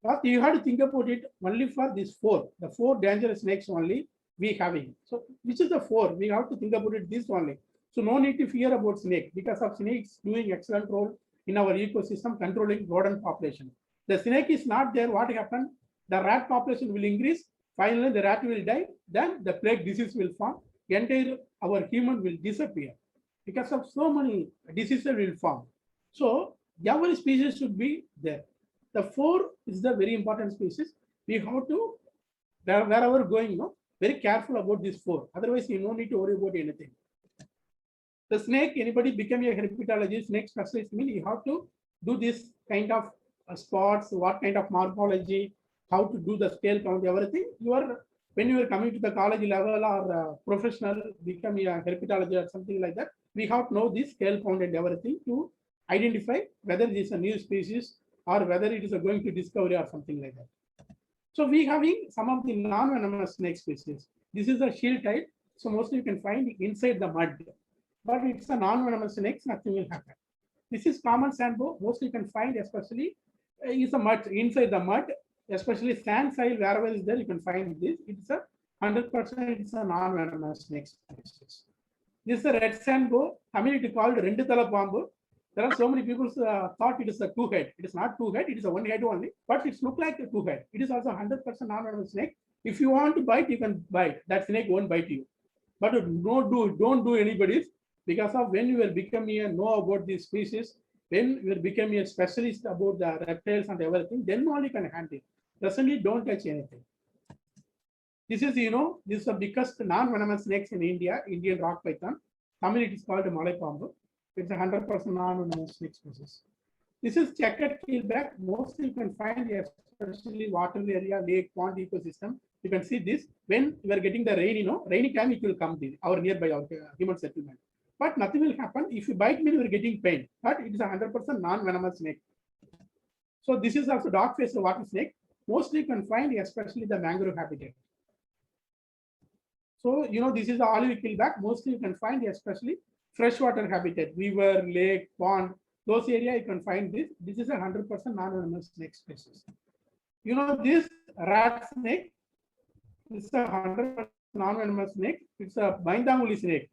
But you have to think about it only for these four. The four dangerous snakes only we having. So which is the four? We have to think about it this only. So no need to fear about snake because of snakes doing excellent role in our ecosystem controlling rodent population. The snake is not there. What happened? The rat population will increase. Finally, the rat will die. Then the plague disease will form. Entire our human will disappear because of so many diseases will form. So every species should be there. The four is the very important species. We have to wherever going, no, very careful about these four. Otherwise, you don't need to worry about anything. The snake, anybody become a herpetologist, snake specialist, mean you have to do this kind of spots, what kind of morphology, how to do the scale count, everything. When you are coming to the college level or professional, become a herpetologist or something like that, we have to know this scale count and everything to identify whether this is a new species or whether it is going to discovery or something like that. So we having some of the non-venomous snake species. This is a shield type. So mostly you can find inside the mud, but it's a non-venomous snake, nothing will happen. This is common sandbow. Mostly you can find especially is a mud inside the mud. Especially sand soil, wherever is there, you can find this. It's a 100%. It's a non-venomous snake species. This is a red sandbow, community called Renduthala Pambu. There are so many people thought it is a two head. It is not two head. It is a one head only, but it's look like a two head. It is also 100% non-venomous snake. If you want to bite, you can bite. That snake won't bite you. But don't do anybody's because of when you will become a know about these species, when you will become a specialist about the reptiles and everything, then only can handle. Presently, don't touch anything. This is, this is the biggest non-venomous snakes in India, Indian rock python. Commonly, it is called Malay Pambu. It's a 100% non-venomous snake species. This is checkered keelback. Mostly you can find, especially water area, lake, pond ecosystem. You can see this when you are getting the rain, rainy time it will come our nearby our human settlement. But nothing will happen. If you bite me, you are getting pain. But it is a 100% non-venomous snake. So this is also dog-faced water snake. Mostly you can find especially the mangrove habitat. So, this is the olive keelback. Mostly you can find especially freshwater habitat, river, lake, pond, those areas you can find this. This is a 100% non-venomous snake species. This rat snake, it's a 100% non-venomous snake. It's a Baindanguli snake.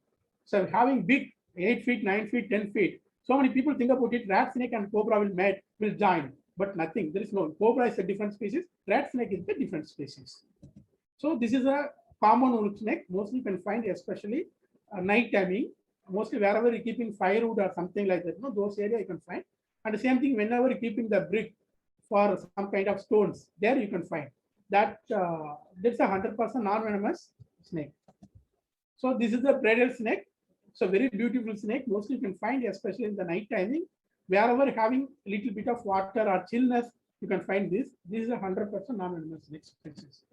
So having big 8 feet, 9 feet, 10 feet. So many people think about it, rat snake and cobra will join. But nothing, there is no, cobra is a different species, rat snake is a different species. So this is a common wolf snake, mostly you can find especially night timing, mostly wherever you're keeping firewood or something like that, those areas you can find. And the same thing, whenever you're keeping the brick for some kind of stones, there you can find. That that's a 100% non-venomous snake. So this is the bridal snake. So very beautiful snake, mostly you can find especially in the night timing. Wherever having a little bit of water or chillness, you can find this. This is a 100% non-venomous snake species.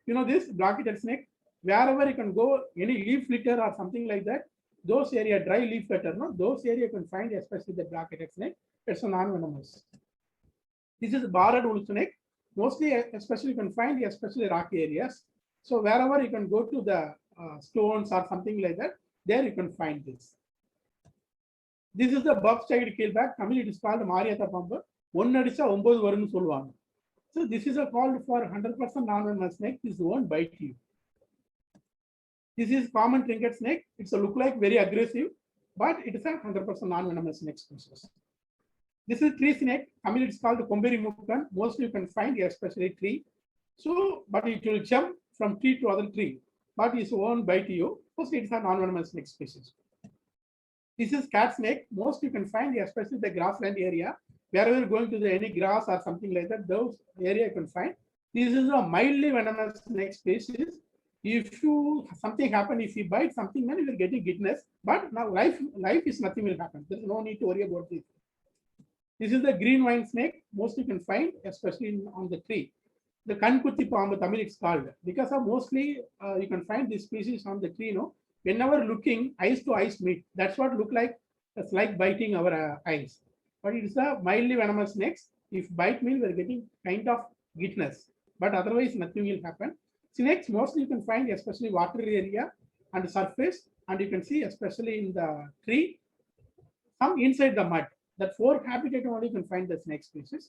This black-headed snake, wherever you can go, any leaf litter or something like that, those area, dry leaf litter, those area you can find especially the black-headed snake. It's a non-venomous. This is barred wolf snake. Mostly, especially you can find especially rocky areas. So wherever you can go to the stones or something like that, there you can find this. This is the buff-sided keelback. Commonly, it is called Marietta Pambu. ஒன்னு அடிச்சா 9 வரும்னு சொல்லுவாங்க. So this is a called for 100% non-venomous snake. This won't bite you. This is common trinket snake. It's a look like very aggressive, but it is a 100% non-venomous snake species. This is tree snake. Tamil it's called Komberi Mukkan. Mostly you can find especially tree. So, but it will jump from tree to other tree, but it won't bite you. Mostly it's a non-venomous snake species. This is cat snake. Most you can find especially the grassland area. Wherever you're going to the any grass or something like that, those area you can find. This is a mildly venomous snake species. If you something happen, if you bite something, then you will get giddiness. But now life is nothing will happen. There is no need to worry about this. This is the green vine snake. Most you can find, especially on the tree. The Kankutti Pambu, Tamil it's called. Because of mostly you can find this species on the tree. No, whenever looking, eyes to eyes meet. That's what look like. It's like biting our eyes. But it's a mildly venomous snakes. If bite means we're getting kind of giddiness, but otherwise nothing will happen. Snakes mostly you can find especially water area and surface, and you can see especially in the tree, some inside the mud. That 4 habitat only you can find the snake species.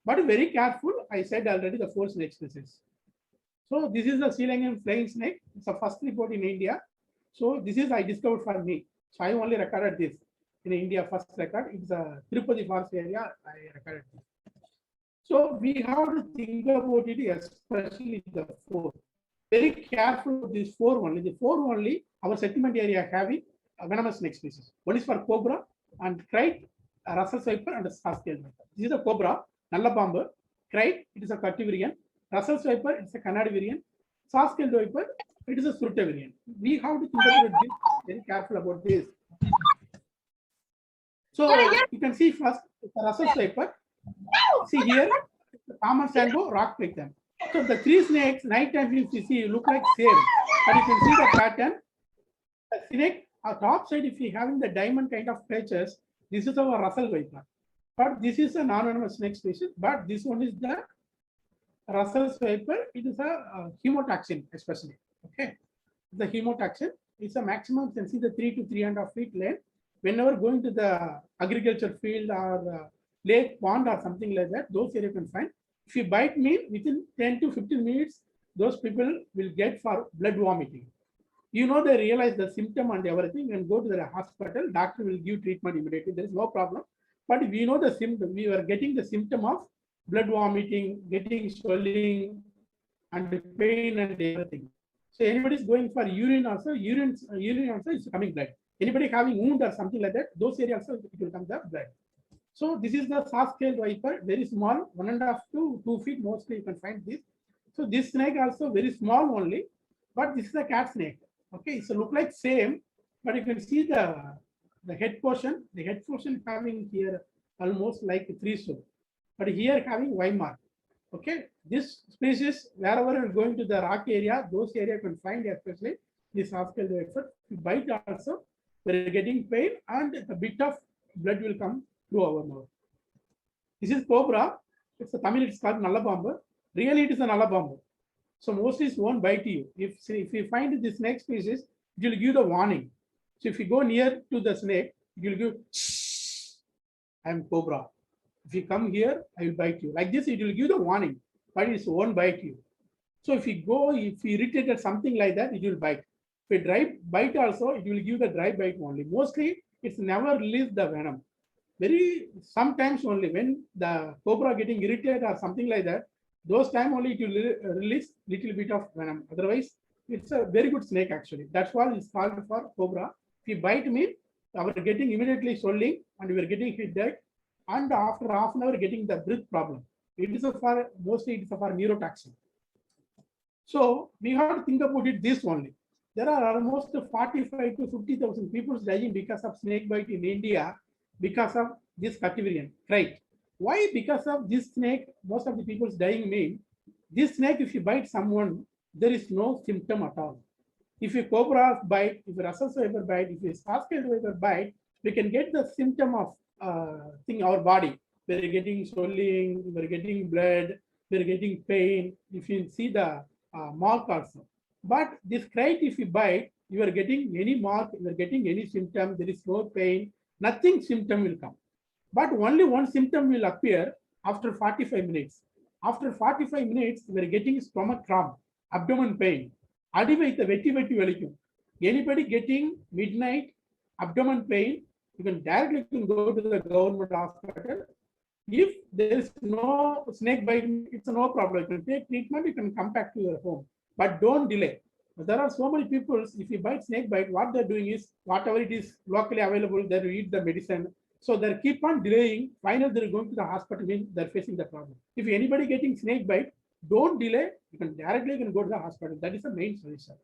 But very careful, I said already the 4 snake species. So this is the Sri Lankan flying snake. It's the first report in India. So this is I discovered for me. So I only recorded this in India first record. It's a Tirupati forest area. I recorded this. So we have to think about it, especially the 4. Very careful with these 4 only. The 4 only our settlement area having a venomous snake species. One is for cobra and kite, Russell's viper and saskale viper. This is a cobra, Nallapambu. Kite, it is a Curtivirian. Russell's viper, it's a Canadivirian. Saskale viper, it is a Surtavirian. We have to think about this, very careful about this. So you can see first the Russell's viper. See here, the common sango rock python. So the 3 snakes, night time if you see, look like same, but you can see the pattern. The snake on top side, if you having the diamond kind of patches, this is our Russell viper. But this is a non-venomous snake species. But this one is the Russell's viper. It is a hemotaxin, especially. Okay, the hemotaxin is a maximum. You can see the 3 to 3.5 feet length. Whenever going to the agriculture field or lake, pond or something like that, those area you can find. If you bite me within 10 to 15 minutes, those people will get for blood vomiting. You know, they realize the symptom and everything and go to the hospital. Doctor will give treatment immediately. There is no problem. But we know the symptom. We were getting the symptom of blood vomiting, getting swelling, and pain and everything. So anybody is going for urine also is coming blood. Anybody having wound or something like that, those areas also it will come the blood. So this is the saskale viper, very small, 1.5 to 2 feet mostly you can find this. So this snake also very small only, but this is a cat snake. Okay, so look like same, but you can see the head portion. The head portion having here almost like 3 so, but here having Y mark. Okay, this species wherever you're going to the rock area, those area you can find especially this saskale viper. You bite also, we're getting pain and a bit of blood will come through our mouth. This is cobra. It's a Tamil, it's called Nallapambu. Really, it is a Nallapambu. So mostly it won't bite you. If you find this snake species, it will give the warning. So if you go near to the snake, it will give, I am cobra. If you come here, I will bite you. Like this, it will give the warning, but it won't bite you. So if you irritate at something like that, it will bite. If you dry bite also, it will give the dry bite only. Mostly, it's never release the venom. Very sometimes only when the cobra getting irritated or something like that, those time only it will release little bit of venom. Otherwise, it's a very good snake actually. That's why it's called for cobra. If you bite me, we're getting immediately swelling and we're getting hit that, and after half an hour getting the breath problem. It is for mostly it is for neurotoxin. So we have to think about it this only. There are almost 45 to 50,000 people dying because of snake bite in India because of this Curtivirian, right? Why? Because of this snake, most of the people dying mean this snake, if you bite someone, there is no symptom at all. If a cobra bite, if a Russell's viper bite, if a saskale viper bite, we can get the symptom of our body. We're getting swelling, we're getting blood, we're getting pain. If you see the mark also. But this kite, if you bite, you are getting any mark, you are getting any symptom, there is no pain, nothing symptom will come. But only one symptom will appear after 45 minutes. After 45 minutes, we're getting stomach cramp, abdomen pain. Anybody getting midnight abdomen pain, you can directly go to the government hospital. If there is no snake bite, it's no problem. You can take treatment, you can come back to your home, but don't delay. There are so many people, if you bite snake bite, what they're doing is whatever it is locally available, they eat the medicine. So they keep on delaying. Finally, they're going to the hospital when they're facing the problem. If anybody getting snake bite, don't delay. You can directly go to the hospital. That is the main solution.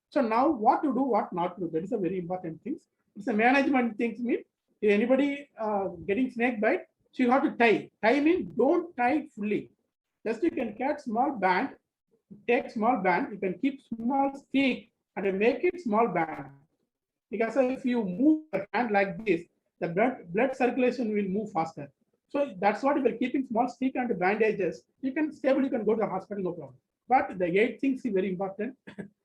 So now what to do, what not to do, that is a very important thing. It's a management things mean if anybody getting snake bite, so you have to tie. Tie means don't tie it fully. Just you can catch small band, take small band, you can keep small stick and make it small band. Because if you move your hand like this, the blood circulation will move faster. So that's what if you're keeping small stick and bandages, you can stable, you can go to the hospital, no problem. But the 8 things is very important.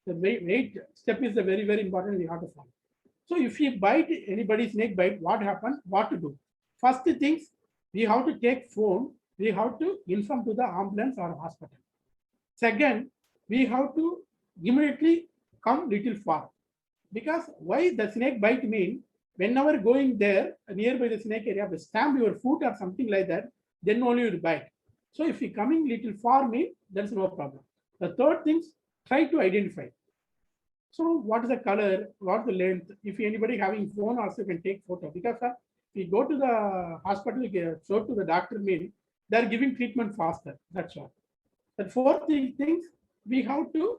The 8 step is the very, very important we have to follow. So if you bite anybody's snake bite, what happens? What to do? First things, we have to take phone. We have to inform to the ambulance or hospital. Second, we have to immediately come little far. Because why the snake bite mean? Whenever going there nearby the snake area, stamp your foot or something like that, then only you bite. So if you coming little far mean, there's no problem. The third thing, try to identify. So what is the color, what the length? If anybody having phone also can take photo, because if you go to the hospital, show to the doctor mean, they're giving treatment faster. That's all. The fourth things, we have to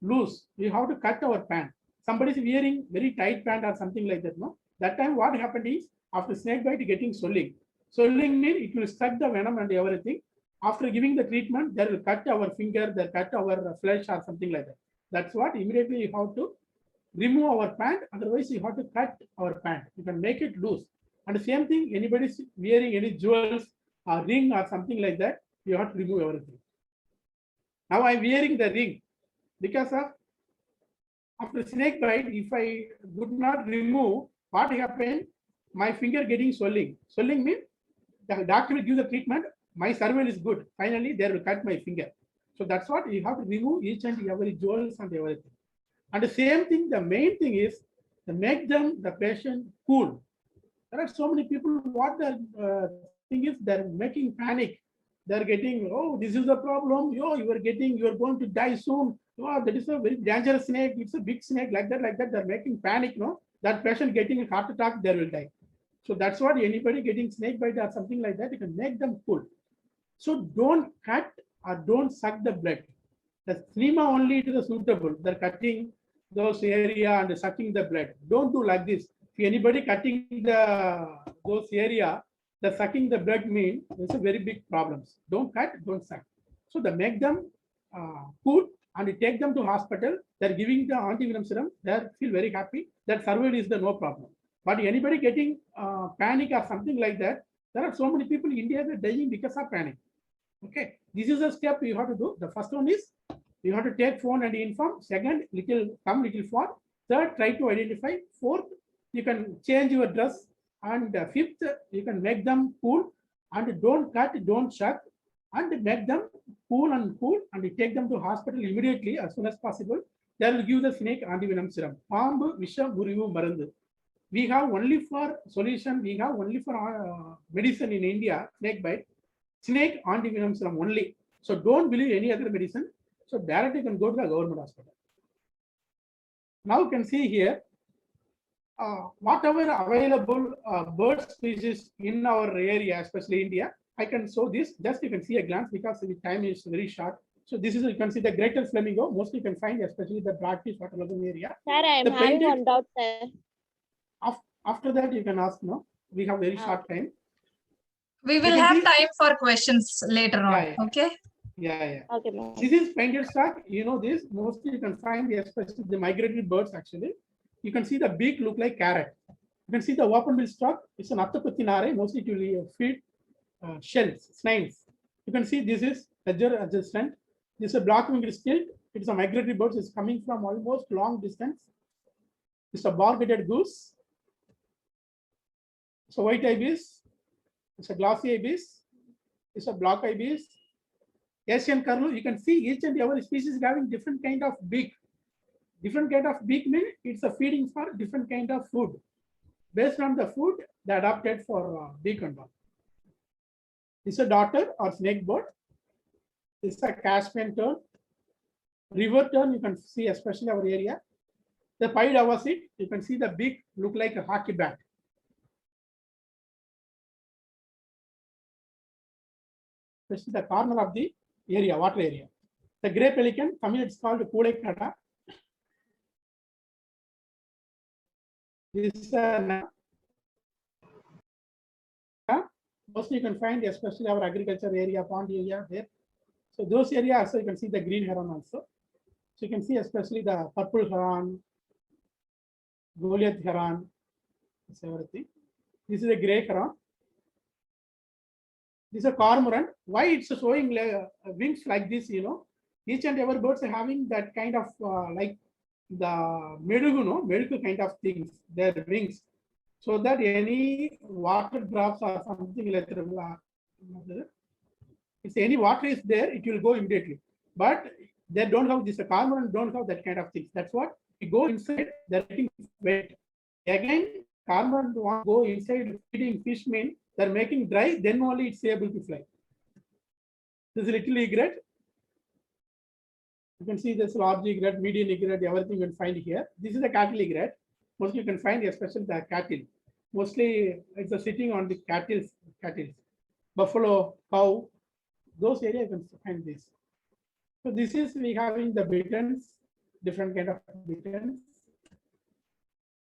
loose. We have to cut our pant. Somebody is wearing very tight pant or something like that. No, that time what happened is after snake bite getting swelling. Swelling means it will suck the venom and everything. After giving the treatment, they will cut our finger, they cut our flesh or something like that. That's what immediately you have to remove our pant. Otherwise, you have to cut our pant. You can make it loose. And the same thing, anybody is wearing any jewels or ring or something like that, you have to remove everything. Now I'm wearing the ring because of after snake bite, if I would not remove, what happened? My finger getting swelling. Swelling means the doctor will give the treatment. My survival is good. Finally, they will cut my finger. So that's what you have to remove each and every jewels and everything. And the same thing, the main thing is to make the patient cool. There are so many people, what the thing is, they're making panic. They're getting, oh, this is the problem. You are going to die soon. Oh, that is a very dangerous snake. It's a big snake, like that. They're making panic, no? That patient getting a heart attack, they will die. So that's what anybody getting snake bite or something like that, you can make them cool. So don't cut or don't suck the blood. The Snema only it is suitable. They're cutting those area and sucking the blood. Don't do like this. If anybody cutting those area, the sucking the blood mean it's a very big problems. Don't cut, don't suck. So they make them cool and take them to hospital. They're giving the antivenom serum. They feel very happy. That survival is the no problem. But anybody getting panic or something like that, there are so many people in India that are dying because of panic. Okay, this is a step you have to do. The first one is you have to take phone and inform. Second, come little far. Third, try to identify. Fourth, you can change your dress. And fifth, you can make them cool and don't cut, don't shock, and make them cool and take them to hospital immediately as soon as possible. They will give the snake antivenom serum. Paambu Visham Murivu Marandu. We have only for solution, we have only for medicine in India, snake bite, snake antivenom serum only. So don't believe any other medicine. So directly you can go to the government hospital. Now you can see here, whatever available bird species in our area, especially India, I can show this. Just you can see a glance because the time is very short. So this is, you can see the greater flamingo. Mostly you can find, especially the Blackfish waterlogging area. Sir, I am having one doubt, sir. After that, you can ask. No, we have very short time. We will have time for questions later on. Yeah. Okay. Yeah. Okay, ma'am. This is painted stock. You know this. Mostly you can find, especially the migratory birds. Actually, you can see the beak look like carrot. You can see the open bill stock. It's an Attapatinare. Mostly it will feed shells, snails. You can see this is edger adjacent. This is a black-winged stilt. It's a migratory bird. It's coming from almost long distance. It's a bar-bearded goose. So white ibis. It's a glossy ibis. It's a block ibis. Asian curlew, you can see each and every species having different kind of beak. Different kind of beak means it's a feeding for different kind of food. Based on the food, they adapted for beak and all. It's a darter or snake bird. It's a Caspian tern. River tern, you can see especially our area. The pied avocet, you can see the beak look like a hockey bat. This is the corner of the area, water area. The grey pelican, Tamil it's called Kuleknada. This is mostly you can find especially our agriculture area, pond area there. So those areas also you can see the green heron also. So you can see especially the purple heron, Goliath heron, everything. This is a grey heron. This is a cormorant. Why it's showing wings like this? You know, each and every birds are having that kind of like the medical kind of things. Their wings, so that any water drops or something like that, if any water is there, it will go immediately. But they don't have this. A cormorant don't have that kind of things. That's what you go inside. They're getting wet. Again, cormorant want to go inside feeding fish mean. They're making dry, then only it's able to fly. This is little egret. You can see this large egret, median egret, everything you can find here. This is a cattle egret. Mostly you can find, especially the cattle. Mostly it's a sitting on the cattle, buffalo, cow. Those areas you can find this. So this is we having the bitterns, different kind of bitterns.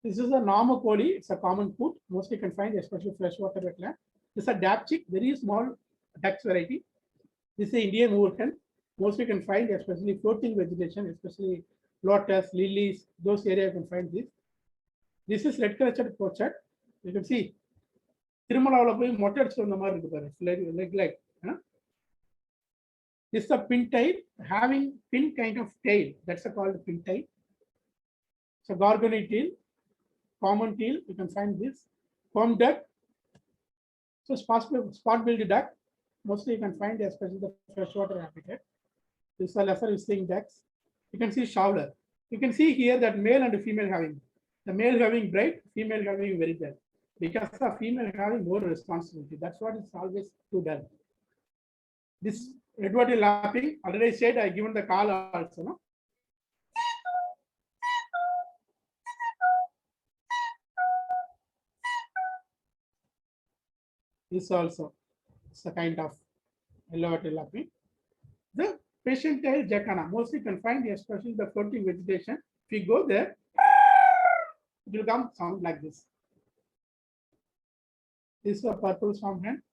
This is a normocoli. It's a common food. Mostly you can find, especially freshwater wetland. This is a dapchick, very small ducks variety. This is the Indian woodhen. Mostly you can find, especially floating vegetation, especially lotus, lilies. Those areas you can find this. This is red crested pochard. You can see. Like. This is a pin tail, having pin kind of tail. That's called pin tail. So gorgony tail. Common teal, you can find this. Comb duck. So spot-billed duck, mostly you can find, especially the freshwater habitat. This is a lesser visiting ducks. You can see shawler. You can see here that male and female having. The male having bright, female having very dull. Because the female having more responsibility. That's what is always too dull. This Edward lapping, already said I given the call also. No? This also is a kind of elevated lapping. The patient tail jacana, mostly confined, especially the floating vegetation. If you go there, it will come sound like this. This is a purple swamphen.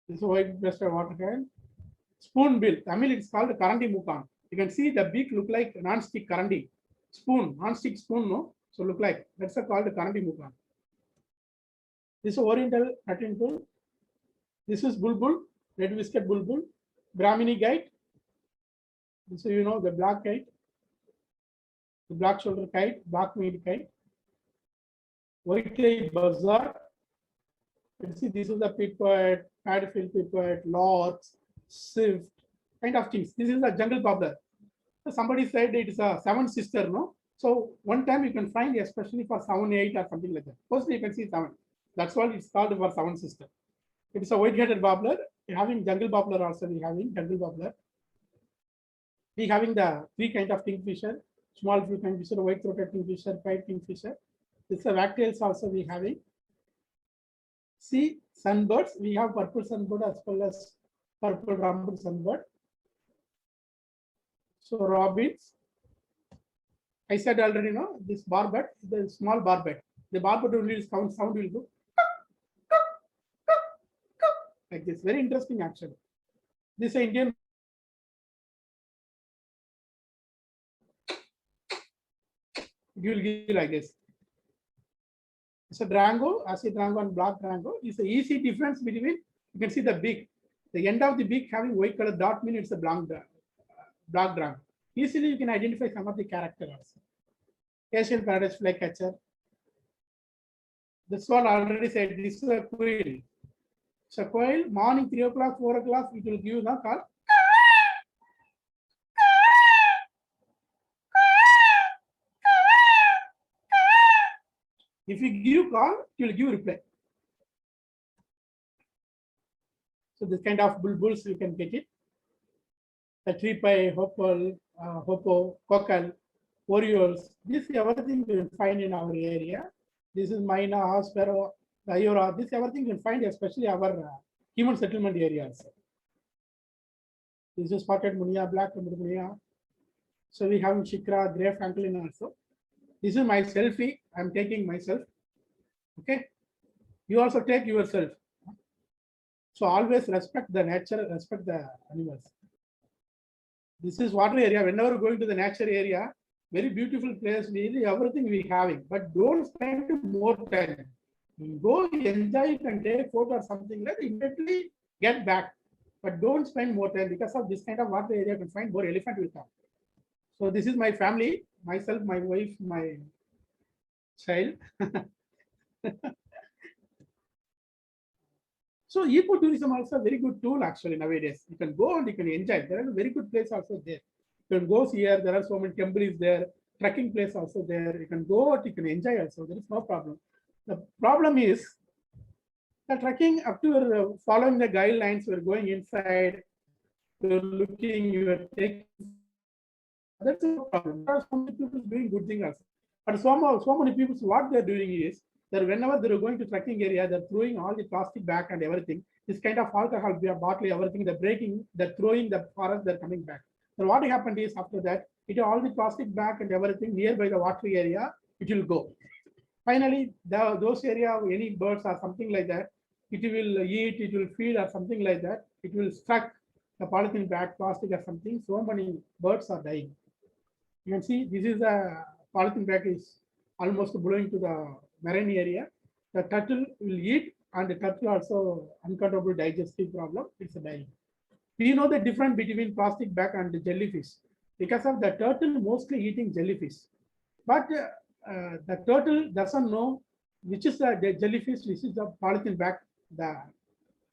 This is a white-breasted waterhen. Spoonbill. Tamil it's called Karandi Mukan. You can see the beak look like non-stick Karandi. Spoon, non-stick spoon, no? So look like that's called Karandi Mukan. This is oriental cutting tool. This is bulbul, red-whiskered bulbul, Brahmini kite. This is, the black kite, the black shoulder kite, black-mead kite, white-tailed buzzard. You see, this is the pipit, padfield pipit, larks, swift, kind of things. This is a jungle warbler. So somebody said it is a seven sister, no? So one time you can find, especially for 7, 8 or something like that. Mostly you can see 7. That's why it's called for seven sister. It is a white-headed warbler. We're having jungle warbler also. We having jungle warbler. We having the 3 kind of kingfisher, small kingfisher, white-throated kingfisher, pied kingfisher. This is a wagtails also we having. See sunbirds. We have purple sunbird as well as purple rumbled sunbird. So robins. I said already, this barbet, the small barbet. The barbet only sound will go like this. Very interesting action. This is Indian. You will give like this. It's a Drango, acid Drango and black Drango. It's an easy difference between, you can see the beak. The end of the beak having white color dot means it's a black Drango. Easily you can identify some of the characters. Asian paradise flycatcher. This one already said this is a quill. So quail, morning 3 o'clock, 4 o'clock, it will give the call. If you give call, it will give reply. So this kind of bulbuls you can get it. The tree pie, hopple, hoppo, cockle, orioles. This everything you will find in our area. This is Maina, Sparrow, the Iora. This everything you will find, especially our human settlement areas. This is spotted munia, black munia. So we have Shikra, Grey Franklin also. This is my selfie. I'm taking myself. Okay. You also take yourself. So always respect the nature, respect the animals. This is water area. Whenever going to the nature area, very beautiful place, really everything we having, but don't spend more time. Go enjoy it and take photo or something like that, immediately get back. But don't spend more time because of this kind of water area. You can find more elephant will come. So this is my family, myself, my wife, my child. So ecotourism also a very good tool actually nowadays. You can go and you can enjoy. There are very good place also there. You can go here. There are so many temples there. Trekking place also there. You can go out. You can enjoy also. There is no problem. The problem is the trekking up to following the guidelines. We're going inside. You're looking. You're taking. That's no problem. There are so many people doing good things also. But so many people, what they're doing is that whenever they're going to trekking area, they're throwing all the plastic bag and everything. This kind of alcohol, beer, bottle, everything, they're breaking, they're throwing the forest, they're coming back. So what happened is after that, it all the plastic bag and everything nearby the water area, it will go. Finally, those area, any birds or something like that, it will eat, it will feed or something like that. It will struck the polythene bag, plastic or something. So many birds are dying. You can see this is a polythene bag is almost blowing to the marine area. The turtle will eat and the turtle also uncontrollable digestive problem. It's a dying. We know the difference between plastic bag and the jellyfish because of the turtle mostly eating jellyfish. But the turtle doesn't know which is the jellyfish, which is the polythene bag. The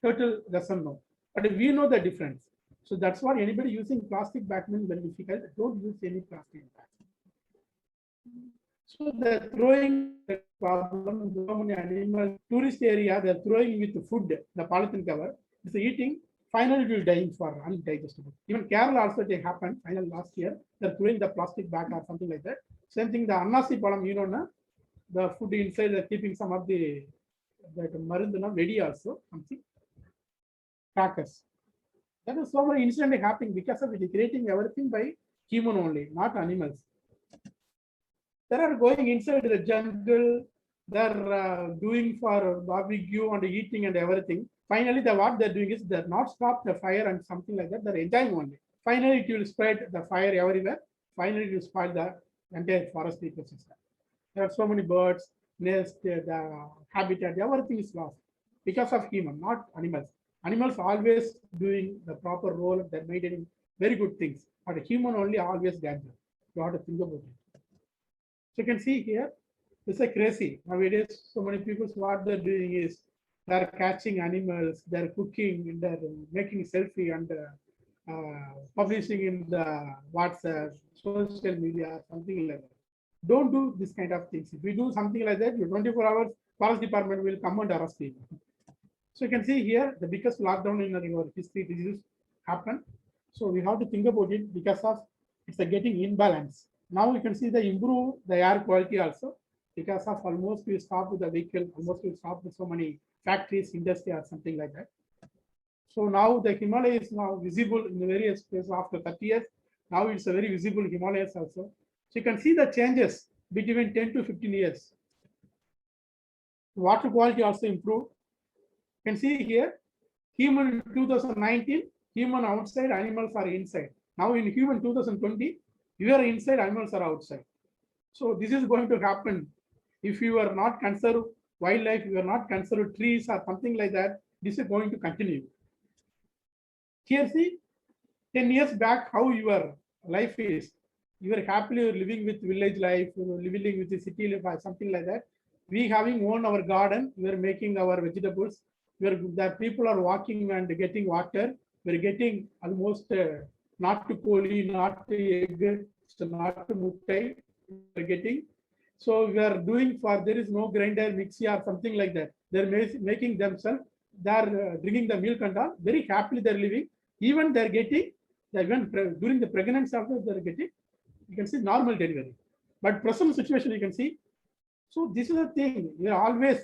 turtle doesn't know. But we know the difference. So that's why anybody using plastic bag means very difficult. Don't use any plastic bag. So they're throwing the problem, so many animals, tourist area, they're throwing with the food, the polythene cover, it's eating, finally it will die for undigestible. Even Kerala also it happened, final last year, they're throwing the plastic bag or something like that. Same thing, the Annasi Palam, you know, na, the food inside, they're keeping some of the Marindana ready also, something, crackers. That is so many incidents happening because of it, creating everything by human only, not animals. They are going inside the jungle. They're doing for barbecue and eating and everything. Finally, what they're doing is they're not stop the fire and something like that. They're enjoying only. Finally, it will spread the fire everywhere. Finally, it will spoil the entire forest ecosystem. There are so many birds, nests, the habitat, everything is lost because of human, not animals. Animals always doing the proper role. They're maintaining very good things. But human only always danger. You have to think about it. So you can see here, it's a crazy. Nowadays, so many people, what they're doing is they're catching animals, they're cooking, they're making selfie and publishing in the WhatsApp, social media, something like that. Don't do this kind of things. If we do something like that, your 24 hours, forest department will come and arrest you. So you can see here, the biggest lockdown in our history disease happened. So we have to think about it because of it's a getting imbalance. Now you can see the improve the air quality also because of almost we stop with the vehicle, almost we stop with so many factories, industry or something like that. So now the Himalaya is now visible in the various places after 30 years. Now it's a very visible Himalayas also. So you can see the changes between 10 to 15 years. Water quality also improved. You can see here, human in 2019, human outside, animals are inside. Now in human 2020, you are inside, animals are outside. So this is going to happen if you are not conserve wildlife, you are not conserve trees or something like that. This is going to continue. Here, see, 10 years back, how your life is. You are happily living with village life, living with the city life, or something like that. We having own our garden, we are making our vegetables, where the people are walking and getting water. We're getting almost not to koli, not to egg, not to muttai. We're getting. So we are doing for there is no grinder, mixie or something like that. They're making themselves. They're drinking the milk and all. Very happily they're living. Even they're getting. Even during the pregnancy also they're getting. You can see normal delivery. But present situation you can see. So this is the thing. We are always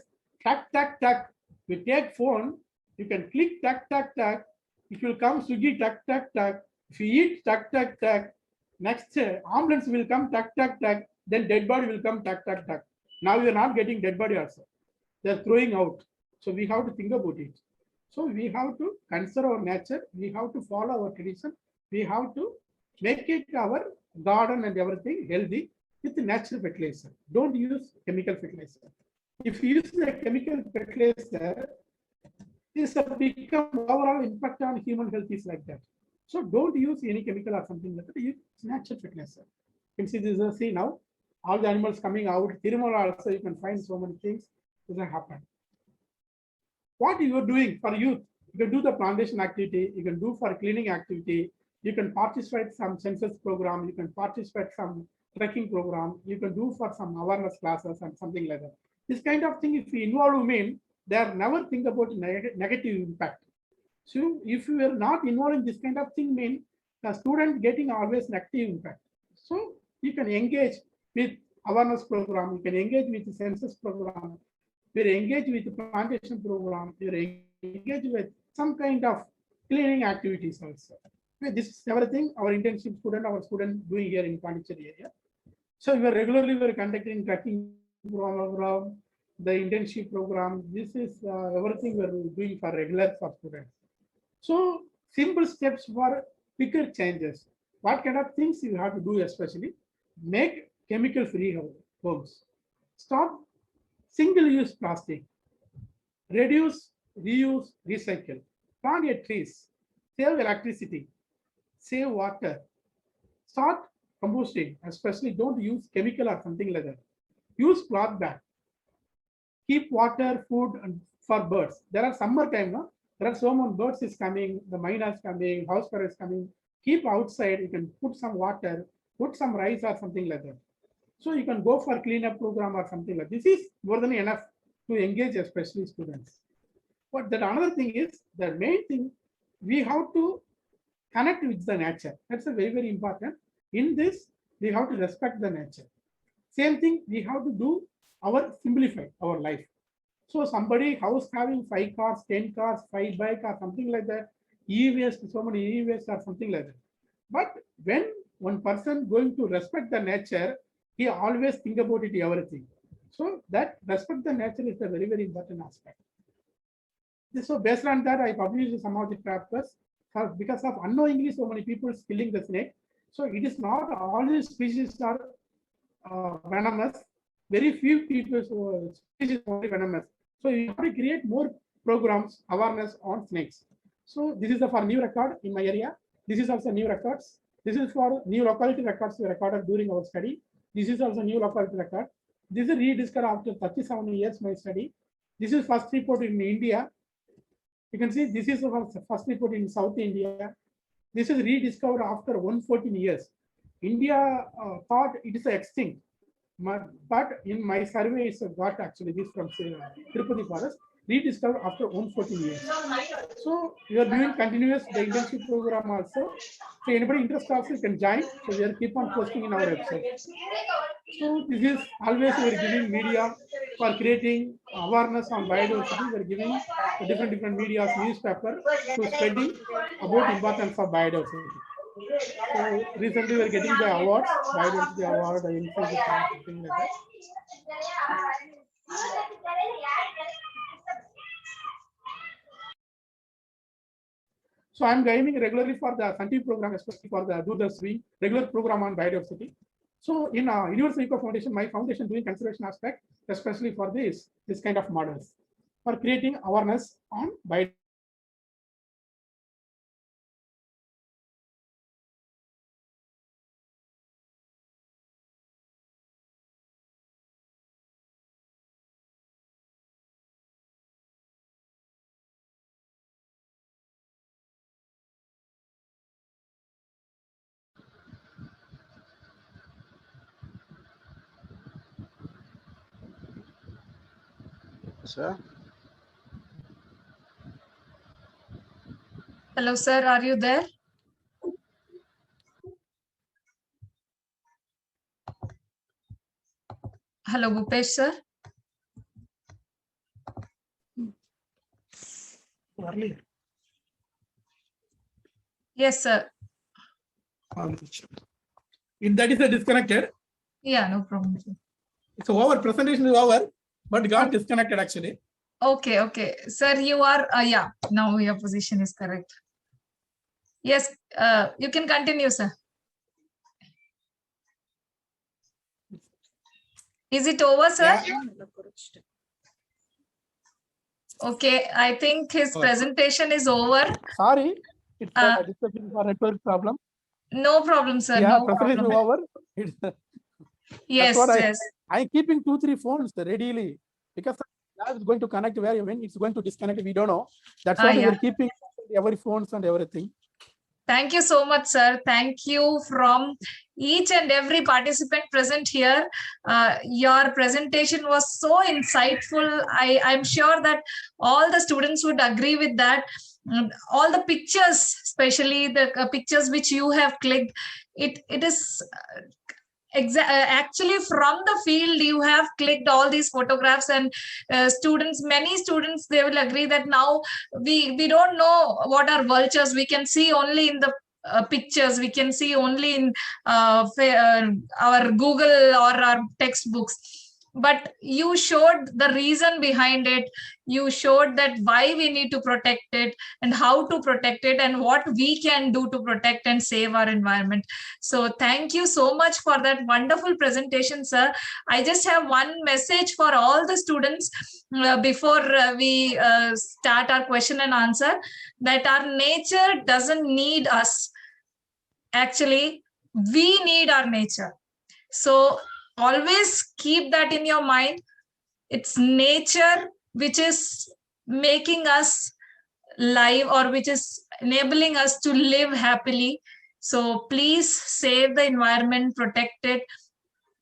tack tack tack. We take phone. You can click tack tack tack. It will come Swiggy tack tack tack. If you eat tack tack tack. Next ambulance will come tack tack tack. Then dead body will come tack tack tack. Now we are not getting dead body also. They are throwing out. So we have to think about it. So we have to conserve our nature. We have to follow our tradition. We have to make it our garden and everything healthy with natural fertilizer. Don't use chemical fertilizer. If you use the chemical fertilizer, this become overall impact on human health is like that. So don't use any chemical or something like that. Use natural fertilizer. You can see this is see now. All the animals coming out. Tirumala also you can find so many things. This has happened. What you are doing for youth? You can do the plantation activity. You can do for cleaning activity. You can participate some census program. You can participate some trekking program. You can do for some awareness classes and something like that. This kind of thing, if you involve women, they are never think about negative impact. So if you are not involved in this kind of thing, mean the student getting always negative impact. So you can engage with awareness program. You can engage with the census program. We're engaged with the plantation program. We're engaged with some kind of cleaning activities also. This is everything our internship student, our student doing here in Pondicherry area. So we are regularly conducting tracking program, the internship program. This is everything we are doing for regular for students. So simple steps for bigger changes. What kind of things you have to do, especially make chemical-free homes. Stop single-use plastic. Reduce, reuse, recycle. Plant your trees. Save electricity. Save water. Start composting, especially don't use chemical or something like that. Use cloth bag. Keep water, food and for birds. There are summer time, no? There are so many birds is coming, the mynas coming, house sparrow is coming. Keep outside, you can put some water, put some rice or something like that. So you can go for cleanup program or something like this. Is more than enough to engage especially students. But that another thing is the main thing, we have to connect with the nature. That's a very, very important. In this, we have to respect the nature. Same thing, we have to do our simplify our life. So somebody house having 5 cars, 10 cars, 5 bike or something like that, e-waste, so many e-waste or something like that. But when one person going to respect the nature, he always think about it everything. So that respect the nature is a very, very important aspect. So based on that, I published some of the chapters because of unknowingly so many people killing the snake. So it is not all these species are venomous. Very few people species are venomous. So you have to create more programs, awareness on snakes. So this is for new record in my area. This is also new records. This is for new locality records we recorded during our study. This is also new locality record. This is rediscovered after 37 years my study. This is first report in India. You can see this is the first report in South India. This is rediscovered after 114 years. India thought it is extinct, but in my survey, it's got actually this from Tirupati Forest, rediscovered after 114 years. So we are doing continuous the internship program also. So anybody interested also you can join. So we are keep on posting in our website. So this is always we are giving media for creating awareness on biodiversity. We are giving different media, newspaper to spreading about importance of biodiversity. So recently we are getting the awards, biodiversity award, something like that. So I'm giving regularly for the scientific program, especially for the Doodle regular program on biodiversity. So in Universal Eco Foundation, my foundation doing conservation aspect, especially for this kind of models for creating awareness on biodiversity. sir. Hello, sir. Are you there? Hello, Bhupesh, sir. Earlier. Yes, sir. If that is a disconnected, Yeah, no problem. it's over. Presentation is over, but got disconnected actually. Okay, okay. Sir, you are, yeah, now your position is correct. Yes, you can continue, sir. Is it over, sir? Yeah. Okay, I think his presentation is over. Sorry, it's Uh, a discussion for network problem. No problem, sir. Yeah, No presentation is problem. over. It's, Yes, what yes. I'm keeping 2-3 phones readily because it's going to connect when it's going to disconnect. We don't know. That's why Yeah. we're keeping every phones and everything. Thank you so much, sir. Thank you from each and every participant present here. Your presentation was so insightful. I'm sure that all the students would agree with that. All the pictures, especially the pictures which you have clicked, it is actually from the field you have clicked all these photographs, and many students, they will agree that now we don't know what are vultures. We can see only in the pictures, we can see only in our Google or our textbooks. But you showed the reason behind it. You showed that why we need to protect it and how to protect it and what we can do to protect and save our environment. So thank you so much for that wonderful presentation, sir. I just have one message for all the students before we start our question and answer, that our nature doesn't need us. Actually, we need our nature. So always keep that in your mind. It's nature which is making us live, or which is enabling us to live happily. So please save the environment, protect it.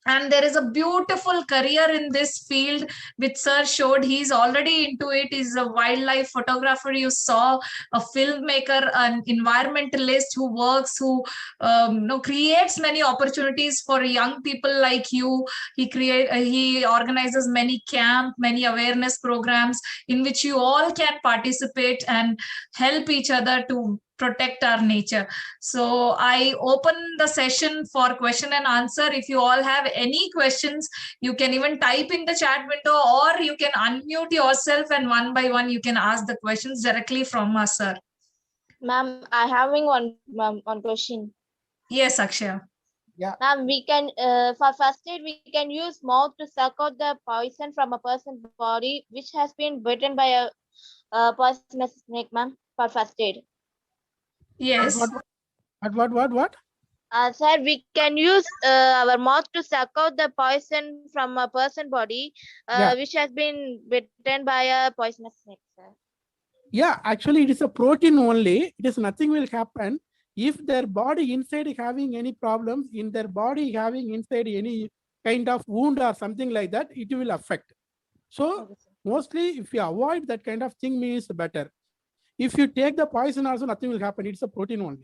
And there is a beautiful career in this field which sir showed. He's already into it. He's a wildlife photographer, you saw, a filmmaker, an environmentalist who works, who creates many opportunities for young people like you. He organizes many camp, many awareness programs in which you all can participate and help each other to protect our nature. So I open the session for question and answer. If you all have any questions, you can even type in the chat window, or you can unmute yourself and one by one you can ask the questions directly from us, sir. Ma'am, I having one question. Yes, Akshaya. Yeah. Ma'am, we can for first aid we can use mouth to suck out the poison from a person's body which has been bitten by a poisonous snake, ma'am, for first aid. Yes. What? Sir, we can use our mouth to suck out the poison from a person's body which has been bitten by a poisonous snake, sir. Yeah, actually it is a protein only. It is nothing will happen. If their body inside having any problems, in their body having inside any kind of wound or something like that, it will affect. So mostly if you avoid that kind of thing means better. If you take the poison also, nothing will happen. It's a protein only.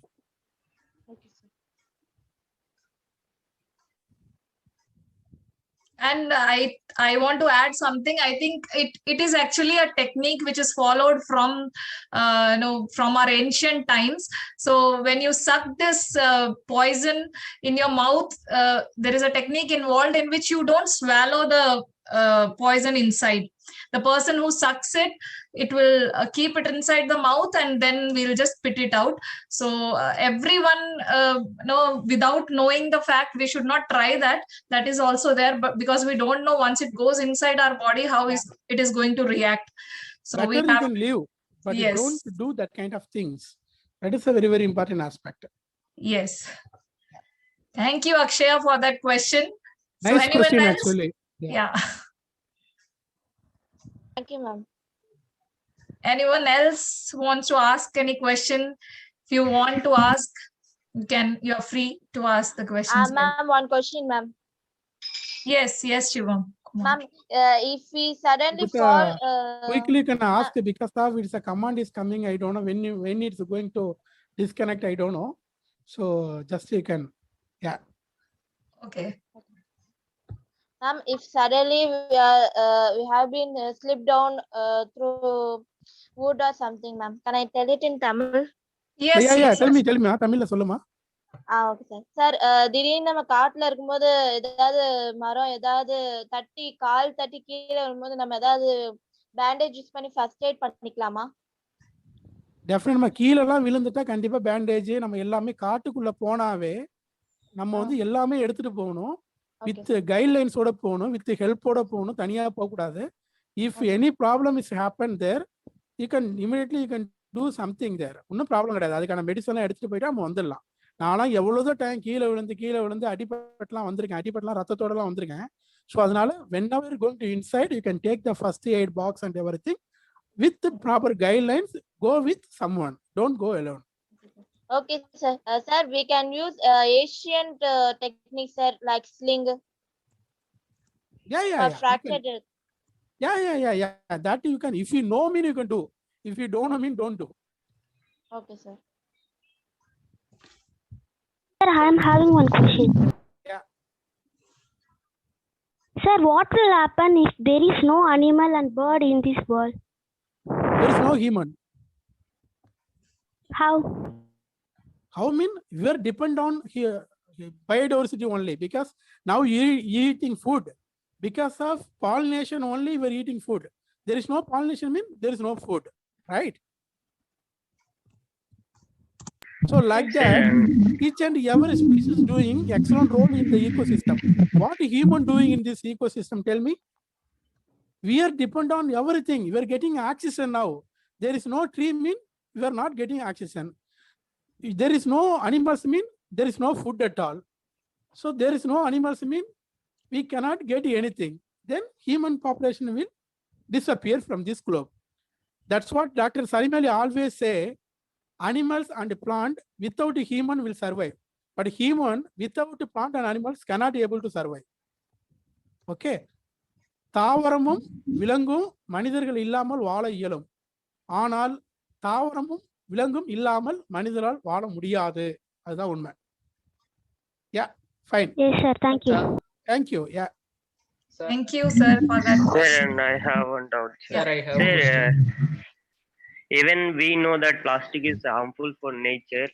Okay, sir. And I want to add something. I think it is actually a technique which is followed from from our ancient times. So when you suck this poison in your mouth, there is a technique involved in which you don't swallow the poison inside. The person who sucks it, it will keep it inside the mouth, and then we'll just spit it out. So everyone, without knowing the fact, we should not try that. That is also there, but because we don't know once it goes inside our body how it is going to react. So better we you have can live, but yes. you don't do that kind of things. That is a very, very important aspect. Yes. Thank you, Akshaya, for that question. Nice so anyone question, else? actually. Yeah. Thank you, ma'am. Anyone else wants to ask any question? If you want to ask, you're free to ask the questions. Ma'am, one question, ma'am. Yes, Shivam. Ma'am, if we suddenly But, fall, quickly you can ask because of it's a command is coming. I don't know when it's going to disconnect. I don't know. So just you can, yeah. Okay. ma'am, if suddenly we have been slipped down through wood or something, ma'am, can I tell it in Tamil? Yes, Yeah. yes, Tell me. Tamil சொல்லமா. Okay sir திடீர்னு நம்ம காட்டுல இருக்கும்போது ஏதாவது மரம் ஏதாவது தட்டி கால் தட்டி கீழே வரும்போது நம்ம ஏதாவது பேண்டேஜ் யூஸ் பண்ணி ஃபர்ஸ்ட் எய்ட் பண்ணிக்கலாமா? டெஃபினட் நம்ம கீழெல்லாம் விழுந்துட்டா கண்டிப்பா பேண்டேஜ் நம்ம எல்லாமே காட்டுக்குள்ள போனாவே நம்ம வந்து எல்லாமே எடுத்துட்டு போகணும். வித் கைட்லைன்ஸோட போகணும், வித் ஹெல்ப்போட போகணும், தனியா போகக்கூடாது. If any problem is happen there you can immediately you can do something there. ஒன்றும் ப்ராப்ளம் கிடையாது. அதுக்கான மெடிசன்லாம் எடுத்துட்டு போயிட்டு நம்ம வந்துடலாம். நான்லாம் எவ்வளோதான் டைம் கீழே விழுந்து அடிபட்டுலாம் வந்திருக்கேன். அடிபட்டுலாம் ரத்தத்தோடலாம் வந்திருக்கேன். ஸோ அதனால whenever you're going to inside you can take the first aid box and everything with the proper guidelines. Go with someone, don't go alone. Okay sir. Sir, we can use ancient techniques sir, like sling Yeah. or fractured. Yeah. That you can. If you know me, you can do. If you don't know me, don't do. Okay sir. Sir, I am having one question. Yeah. Sir, what will happen if there is no animal and bird in this world? There is no human. How? How mean? We are depend on here biodiversity only because now you eating food. Because of pollination only we are eating food. There is no pollination mean there is no food, right? So like that, each and every species doing excellent role in the ecosystem. What human doing in this ecosystem? Tell me. We are depend on everything. We are getting oxygen now. There is no tree mean we are not getting oxygen. There is no animals mean there is no food at all. So there is no animals mean we cannot get anything. Then human population will disappear from this globe. That's what Dr. Salim Ali always say. Animals and plant without a human will survive, but human without plant and animals cannot be able to survive. Okay. தாவரமும் விலங்கும் மனிதர்கள் இல்லாமல் வாழ இயலும். ஆனால் தாவரமும் விலங்கும் இல்லாமல் மனிதரால் வாழ முடியாது. அதுதான் உண்மை. Yeah, fine. Yes, sir. Thank you. Thank you. Yeah. Thank you, sir, for that Sir, question. and I have one doubt. Sir, I have a Sir, question. even we know that plastic is harmful for nature,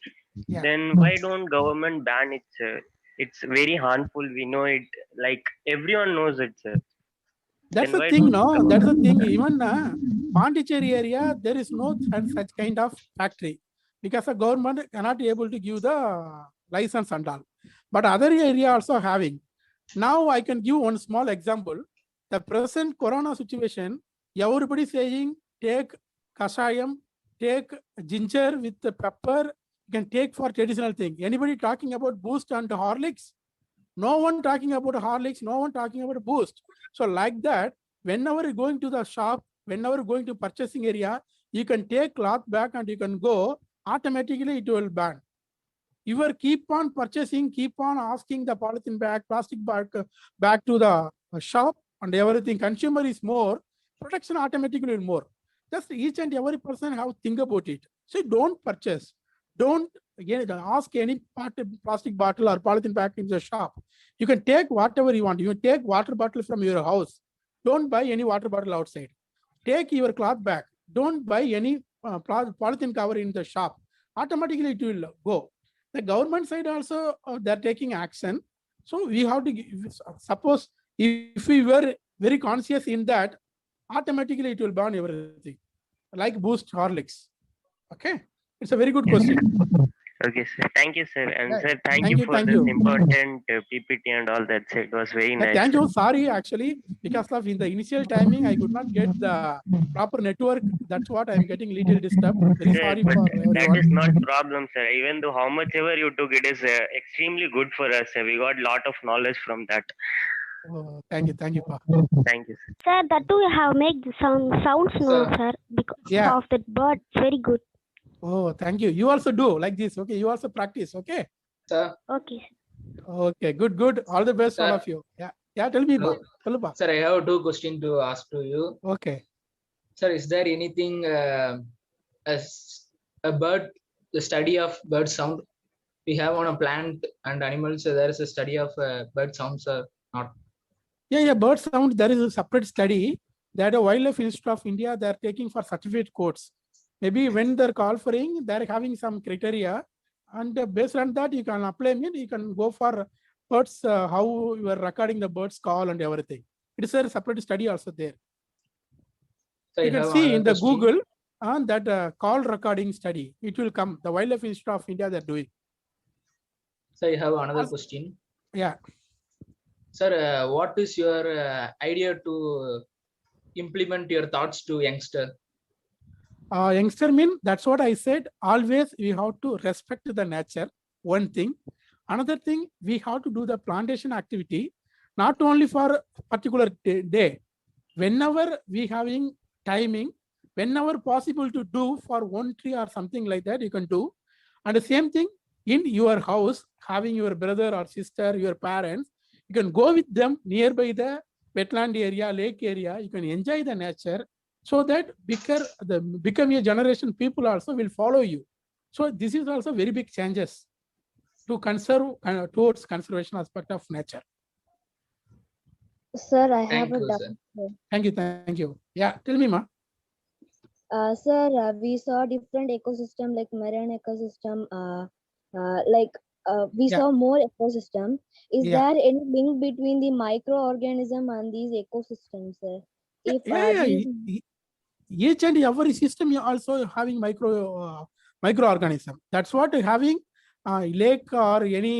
Yeah. then why don't government ban it, sir? It's very harmful. We know it. Like everyone knows it, sir. That's Then the why thing, don't no? government- That's the thing. Even Pondicherry area, there is no such kind of factory because the government cannot be able to give the license and all. But other area also having. Now I can give one small example. The present corona situation, everybody saying take kasayam, take ginger with the pepper, you can take for traditional thing. Anybody talking about Boost and Horlicks? No one talking about Horlicks, no one talking about Boost. So like that, whenever you're going to the shop, whenever you're going to purchasing area, you can take cloth bag and you can go, automatically it will ban. You will keep on purchasing, keep on asking the polythene bag, plastic bag back to the shop and everything. Consumer is more, protection automatically will more. Just each and every person have to think about it. So don't purchase. Don't again ask any plastic bottle or polythene bag in the shop. You can take whatever you want. You can take water bottle from your house. Don't buy any water bottle outside. Take your cloth bag. Don't buy any polythene cover in the shop. Automatically it will go. The government side also they're taking action. So we have to suppose if we were very conscious in that, automatically it will ban everything like Boost, Horlicks. Okay, it's a very good question. Okay, sir. Thank you, sir. And Yeah, sir, thank thank you you, for thank this you. important PPT and all that. Sir. It was very nice. Thank sir. you. Sorry, actually, because of in the initial timing, I could not get the proper network. That's what I'm getting little disturbed. Very Sir, sorry but for that everyone. is not problem, sir. Even though how much ever you took, it is extremely good for us. Sir. We got lot of knowledge from that. Oh, thank you, Pa. Thank you, sir. Sir, that too you have made some sounds now, Sir. sir, because Yeah. of that bird. It's very good. Oh, thank you. You also do like this. Okay, you also practice. Okay. Sir, Okay. Okay, good. All the best, all Sir. of you. Yeah. Yeah, tell me. Hello. Tell Sir, I have two questions to ask to you. Okay. Sir, is there anything as a bird, the study of bird sound? We have on a plant and animals, so there is a study of bird sounds or not? Yeah, bird sound, there is a separate study that a Wildlife Institute of India, they're taking for certificate codes. Maybe when they're offering, they're having some criteria, and based on that, you can apply, you can go for birds, how you are recording the birds call and everything. It is a separate study also there. So You can see in the Google on that call recording study, it will come. The Wildlife Institute of India, they're doing. So I have another question. Yeah. Sir, what is your idea to implement your thoughts to youngster? Youngster mean, that's what I said. Always we have to respect the nature. One thing. Another thing, we have to do the plantation activity, not only for a particular day. Whenever we having timing, whenever possible to do for one tree or something like that, you can do. And the same thing in your house, having your brother or sister, your parents, you can go with them nearby the wetland area, lake area. You can enjoy the nature, so that become a generation, people also will follow you. So this is also very big changes to conserve towards conservation aspect of nature. Sir, I have Thank a you, doubt. sir. Thank you. Yeah, tell me, ma. Sir, we saw different ecosystem like marine ecosystem. We Yeah. saw more ecosystem. Is Yeah. there any link between the microorganism and these ecosystems, sir? If Each and every system you also having microorganism. That's what having lake or any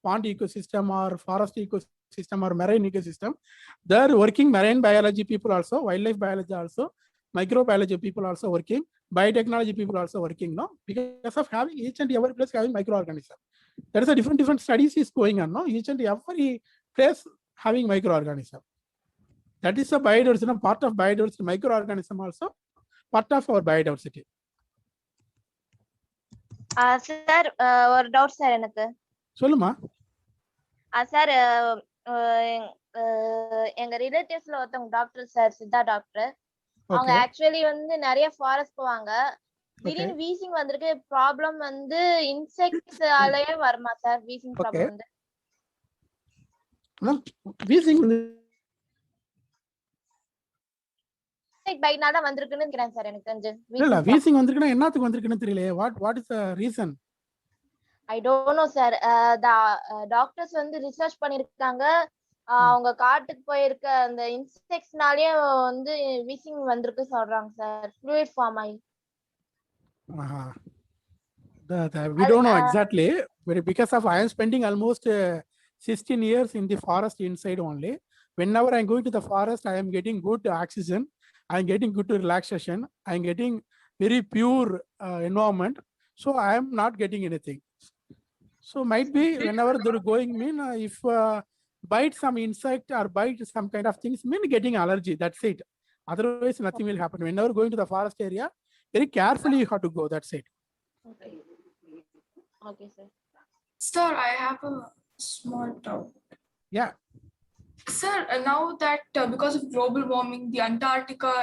pond ecosystem or forest ecosystem or marine ecosystem. They're working marine biology people also, wildlife biology also, microbiology people also working, biotechnology people also working. No, because of having each and every place having microorganism. There is a different studies is going on. No, each and every place having microorganism. That is a biodiversity, part of biodiversity, microorganism also, part of our biodiversity. Sir, ஒரு doubt sir எனக்கு. சொல்லுமா. Sir, எங்க ரிலேட்டிவ்ஸ்ல ஒருத்தவங்க doctor sir, Siddha doctor. அவங்க actually வந்து நிறைய forest போவாங்க. திடீர்னு வீசிங் வந்திருக்கு. ப்ராப்ளம் வந்து இன்செக்ட்ஸ் ஆலயே வருமா சார்? வீசிங் ப்ராப்ளம் வந்து வீசிங் பைனால வந்திருக்குன்னு நினைக்கிறேன் சார். எனக்கு தெரிஞ்சு இல்ல வீசிங் வந்திருக்குன்னா என்னத்துக்கு வந்திருக்குன்னு தெரியல. What is the reason? I don't know sir. Doctors வந்து ரிசர்ச் பண்ணிருக்காங்க. அவங்க காட்டுக்கு போயிருக்க அந்த இன்செக்ட்ஸ்னாலயே வந்து வீசிங் வந்திருக்கு சொல்றாங்க சார். ஃப்ளூயிட் ஃபார்ம் ஆயி. We don't know exactly, but because of I am spending almost 16 years in the forest inside only. Whenever I'm going to the forest, I am getting good oxygen. I'm getting good relaxation. I'm getting very pure environment. So I am not getting anything. So might be whenever they're going, if bite some insect or bite some kind of things, getting allergy. That's it. Otherwise, nothing will happen. Whenever going to the forest area, very carefully you have to go. That's it. Okay. Okay, sir. Sir, I have a small doubt. Yeah. Sir, now that because of global warming, the Antarctica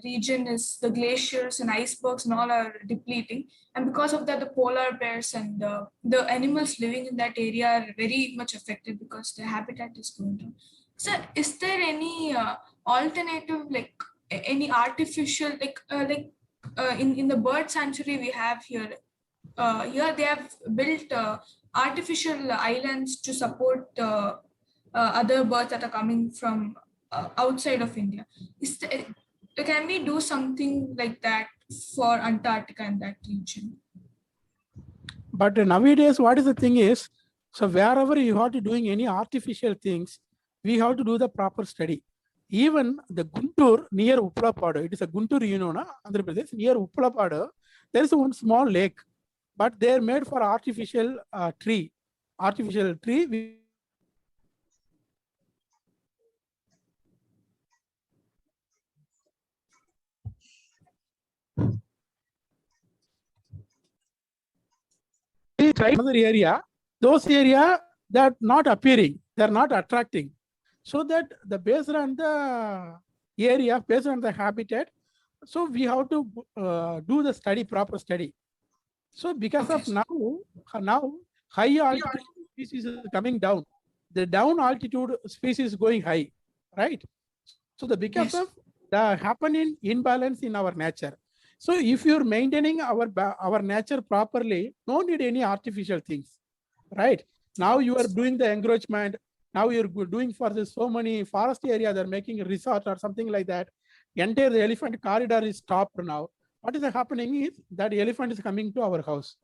region is, the glaciers and icebergs and all are depleting. And because of that, the polar bears and the animals living in that area are very much affected because their habitat is going down. Sir, is there any alternative, like any artificial, in the bird sanctuary we have here, here they have built artificial islands to support other birds that are coming from outside of India. Can we do something like that for Antarctica and that region? But nowadays, what is the thing is, so wherever you have to doing any artificial things, we have to do the proper study. Even the Guntur near Uppalapadu, it is a Guntur, Andhra Pradesh, near Uppalapadu, there is one small lake, but they are made for artificial tree. Artificial tree. Another area, those area that not appearing, they're not attracting. So that the based on the area, based on the habitat, so we have to do the study, proper study. So because of now high altitude species is coming down, the down altitude species is going high, right? So the because of the happening imbalance in our nature. So if you're maintaining our nature properly, no need any artificial things, right? Now you are doing the encroachment. Now you're doing for this so many forest area, they're making a resort or something like that. Entire the elephant corridor is stopped now. What is happening is that elephant is coming to our house,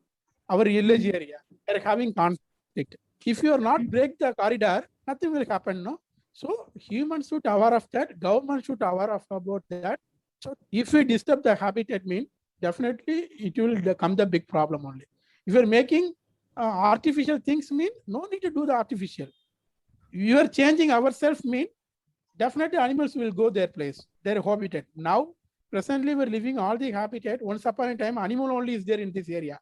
our village area. They're having conflict. If you are not break the corridor, nothing will happen, no? So humans should aware of that. Government should aware of about that. So if we disturb the habitat, mean definitely it will become the big problem only. If you're making artificial things, mean no need to do the artificial. You are changing ourselves, mean definitely animals will go their place, their habitat. Now, presently we're living all the habitat. Once upon a time, animal only is there in this area.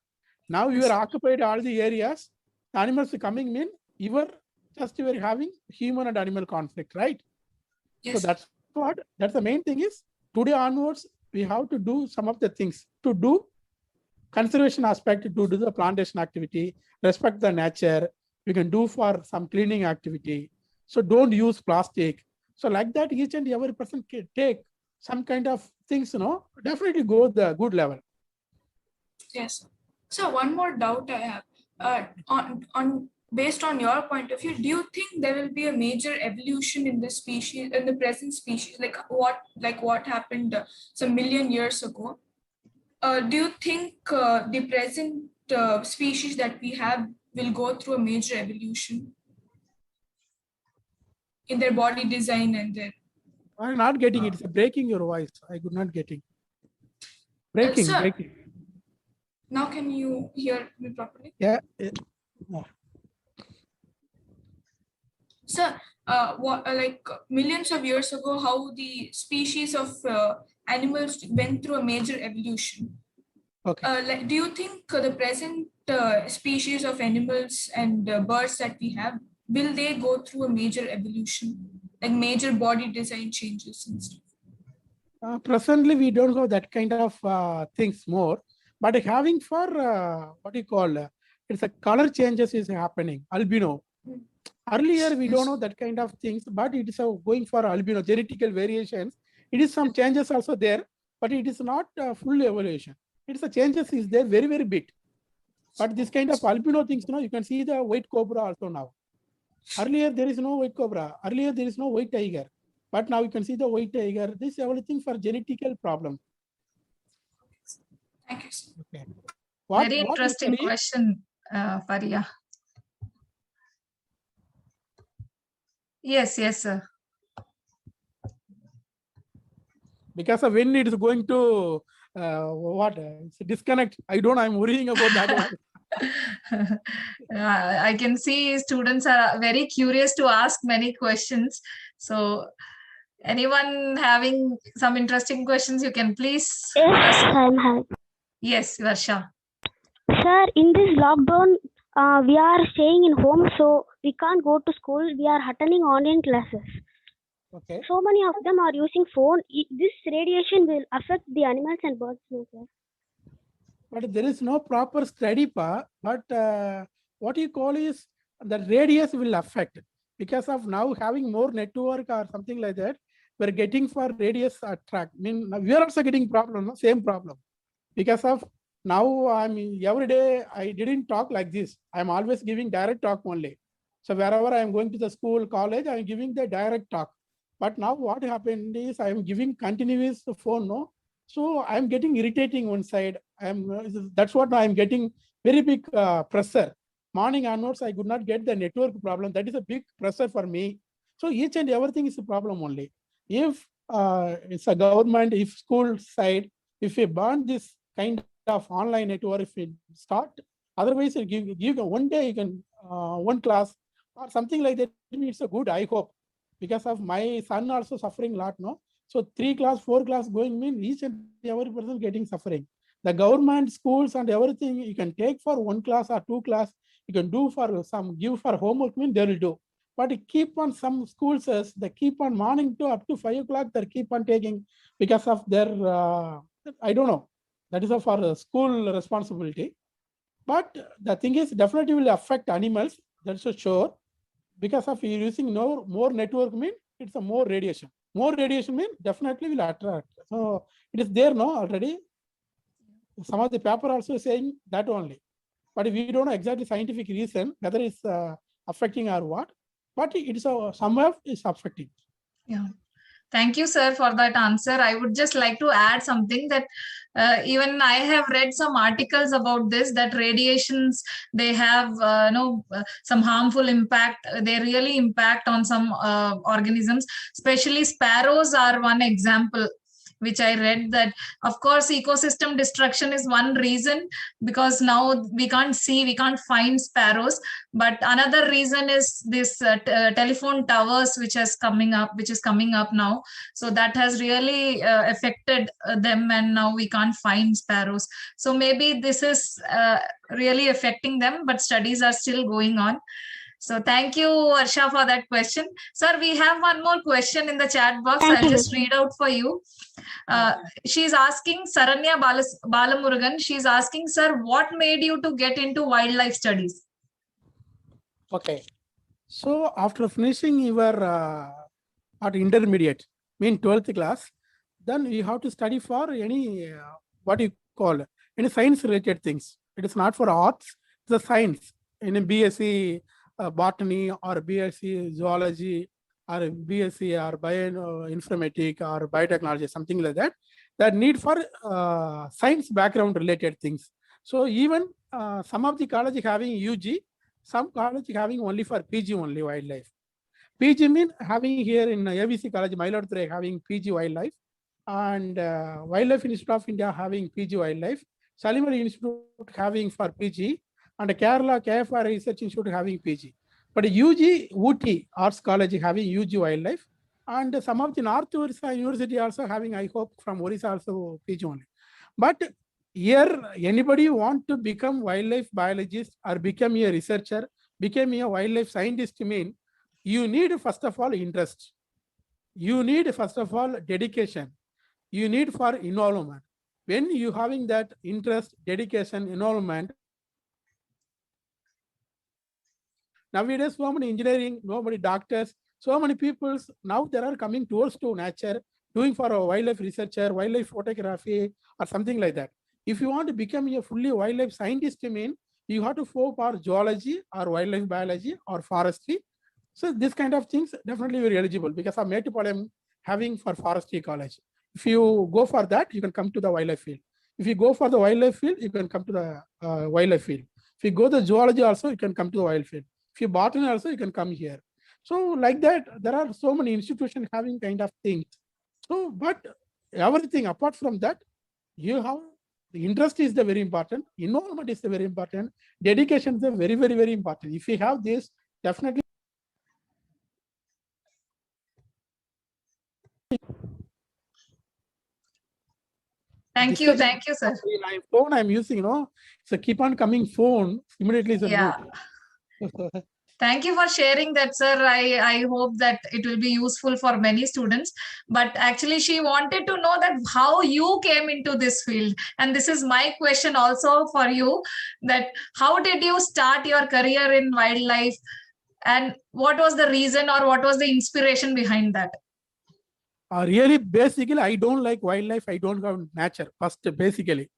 Now you are occupied all the areas. The animals are coming, mean you are having human and animal conflict, right? Yes. So that's the main thing is today onwards, we have to do some of the things to do conservation aspect, to do the plantation activity, respect the nature. We can do for some cleaning activity. So don't use plastic. So like that, each and every person can take some kind of things, definitely go the good level. Yes. So one more doubt I have, on based on your point of view, do you think there will be a major evolution in the species, in the present species, like what happened some million years ago? Do you think the present species that we have will go through a major evolution in their body design and their... I'm not getting it. It's breaking your voice. I could not getting. Breaking, sir, breaking. Now can you hear me properly? Yeah. Sir, like millions of years ago, how the species of animals went through a major evolution. Okay. Do you think the present species of animals and birds that we have, will they go through a major evolution, like major body design changes and stuff? Presently, we don't have that kind of things more, but having for what you call, it's a color changes is happening, albino. Earlier, we don't know that kind of things, but it is going for albino, genetical variations. It is some changes also there, but it is not full evolution. It's a changes is there very, very big. But this kind of albino things, you can see the white cobra also now. Earlier, there is no white cobra. Earlier, there is no white tiger. But now you can see the white tiger. This is everything for genetical problem. Thank you, sir. Okay. Very interesting question, Faria. Yes, sir. Because of when it is going to disconnect, I'm worrying about that. I can see students are very curious to ask many questions. So anyone having some interesting questions, you can please. Yes, I'm having. Yes, Varsha. Sir, in this lockdown, we are staying in home, so we can't go to school. We are attending online classes. Okay. So many of them are using phone. This radiation will affect the animals and birds, no, sir. But there is no proper study, but what you call is the radius will affect because of now having more network or something like that. We're getting for radius attract. I mean, we are also getting problem, same problem. Because of now, every day I didn't talk like this. I'm always giving direct talk only. So wherever I'm going to the school, college, I'm giving the direct talk. But now what happened is I'm giving continuous phone, no? So I'm getting irritating one side. That's what I'm getting very big pressure. Morning onwards, I could not get the network problem. That is a big pressure for me. So each and everything is a problem only. If it's a government, if school side, if we ban this kind of online network, if we start, otherwise you give one day you can one class or something like that. It's a good, I hope, because of my son also suffering a lot, no? So 3 class, 4 class going mean each and every person getting suffering. The government schools and everything you can take for 1 class or 2 class, you can do for some, give for homework, mean they will do. but keep on some schools, they keep on morning to up to 5 o'clock, they keep on taking because of their, I don't know, that is for school responsibility. But the thing is definitely will affect animals, that's for sure. Because of using more network mean it's a more radiation. More radiation mean definitely will attract. So it is there no already. Some of the paper also saying that only. But we don't know exactly scientific reason whether it's affecting or what. But it is somewhere is affecting. Yeah. Thank you, sir, for that answer. I would just like to add something that even I have read some articles about this, that radiations, they have some harmful impact. They really impact on some organisms, especially sparrows are one example, which I read that, of course, ecosystem destruction is one reason, because now we can't find sparrows. But another reason is this telephone towers, which is coming up now. So that has really affected them, and now we can't find sparrows. So maybe this is really affecting them, but studies are still going on. So thank you, Varsha, for that question. Sir, we have one more question in the chat box. I'll just read out for you. She's asking, Saranya Balamurugan, she's asking, sir, what made you to get into wildlife studies? Okay. So after finishing your at intermediate, mean 12th class, then you have to study for any, what you call, any science related things. It is not for arts, it's a science. In a BSc botany or BSc zoology or BSc or bioinformatics or biotechnology, something like that, that need for science background related things. So even some of the college having UG, some college having only for PG only wildlife. PG mean having here in ABC College, Mailaduthurai having PG wildlife, and Wildlife Institute of India having PG wildlife, Shalimar Institute having for PG, and Kerala KFR Research Institute having PG. But UG, Ooty Arts College having UG wildlife, and some of the North Orissa University also having, I hope, from Orissa also PG only. But here, anybody want to become wildlife biologist or become a researcher, become a wildlife scientist, mean you need first of all interest. You need first of all dedication. You need for involvement. When you having that interest, dedication, involvement, nowadays so many engineering, nobody doctors, so many people now they are coming towards to nature, doing for a wildlife researcher, wildlife photography or something like that. If you want to become a fully wildlife scientist, mean you have to go for zoology or wildlife biology or forestry. So this kind of things definitely very eligible because of Mettupalayam having for forestry college. If you go for that, you can come to the wildlife field. If you go for the wildlife field, you can come to the wildlife field. If you go to zoology also, you can come to the wild field. If you botany also, you can come here. So like that, there are so many institutions having kind of things. So, but everything apart from that, you have the interest is the very important. Involvement is the very important. Dedication is the very, very, very important. If you have this, definitely. Thank you, sir. My phone I'm using, so keep on coming phone immediately. Yeah. Thank you for sharing that, sir. I hope that it will be useful for many students. But actually, she wanted to know that how you came into this field. And this is my question also for you, that how did you start your career in wildlife? And what was the reason or what was the inspiration behind that? Really, basically, I don't like wildlife. I don't have nature. First, basically,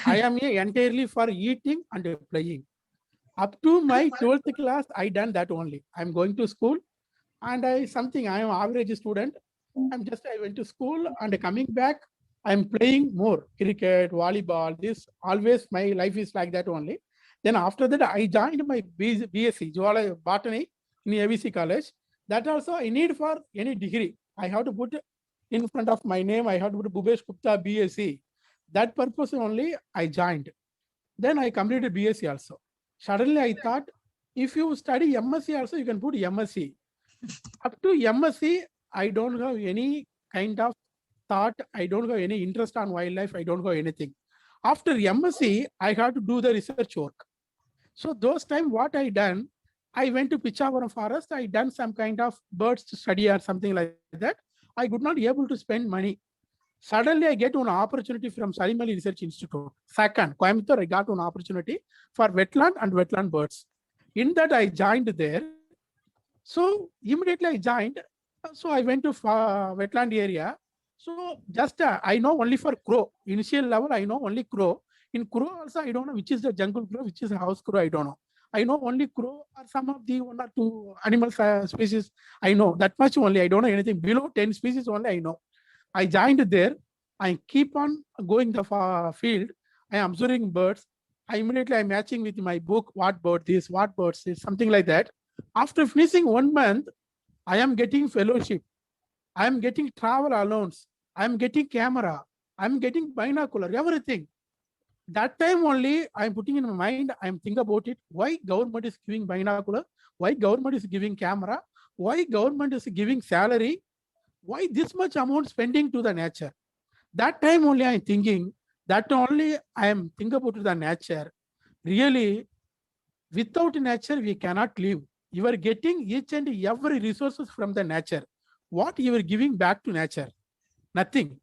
I am entirely for eating and playing. Up to my 12th class, I done that only. I'm going to school and I am average student. I went to school and coming back, I'm playing more cricket, volleyball, this always my life is like that only. Then after that, I joined my BSc, Zoology, Botany in ABC College. That also I need for any degree. I have to put in front of my name, I have to put Bhupesh Gupta BSc. That purpose only I joined. Then I completed BSc also. Suddenly I thought, if you study MSc also, you can put MSc. Up to MSc, I don't have any kind of thought. I don't have any interest on wildlife. I don't have anything. After MSc, I had to do the research work. So those time, what I done, I went to Pichavaram Forest. I done some kind of birds to study or something like that. I could not able to spend money. Suddenly, I get an opportunity from Salim Ali Research Institute. Second, Coimbatore, I got an opportunity for wetland and wetland birds. In that, I joined there. So immediately I joined. So I went to wetland area. So just I know only for crow. Initial level, I know only crow. In crow also, I don't know which is the jungle crow, which is a house crow. I don't know. I know only crow or some of the 1 or 2 animal species. I know that much only. I don't know anything below 10 species only. I know. I joined there. I keep on going the field. I am observing birds. I immediately I'm matching with my book. What bird this? What birds this? Something like that. After finishing 1 month, I am getting fellowship. I am getting travel allowance. I am getting camera. I am getting binocular. Everything. That time only I am putting in my mind. I am thinking about it. Why government is giving binocular? Why government is giving camera? Why government is giving salary? Why this much amount spending to the nature? That time only I am thinking. That only I am thinking about the nature. Really, without nature we cannot live. You are getting each and every resources from the nature. What you are giving back to nature? Nothing.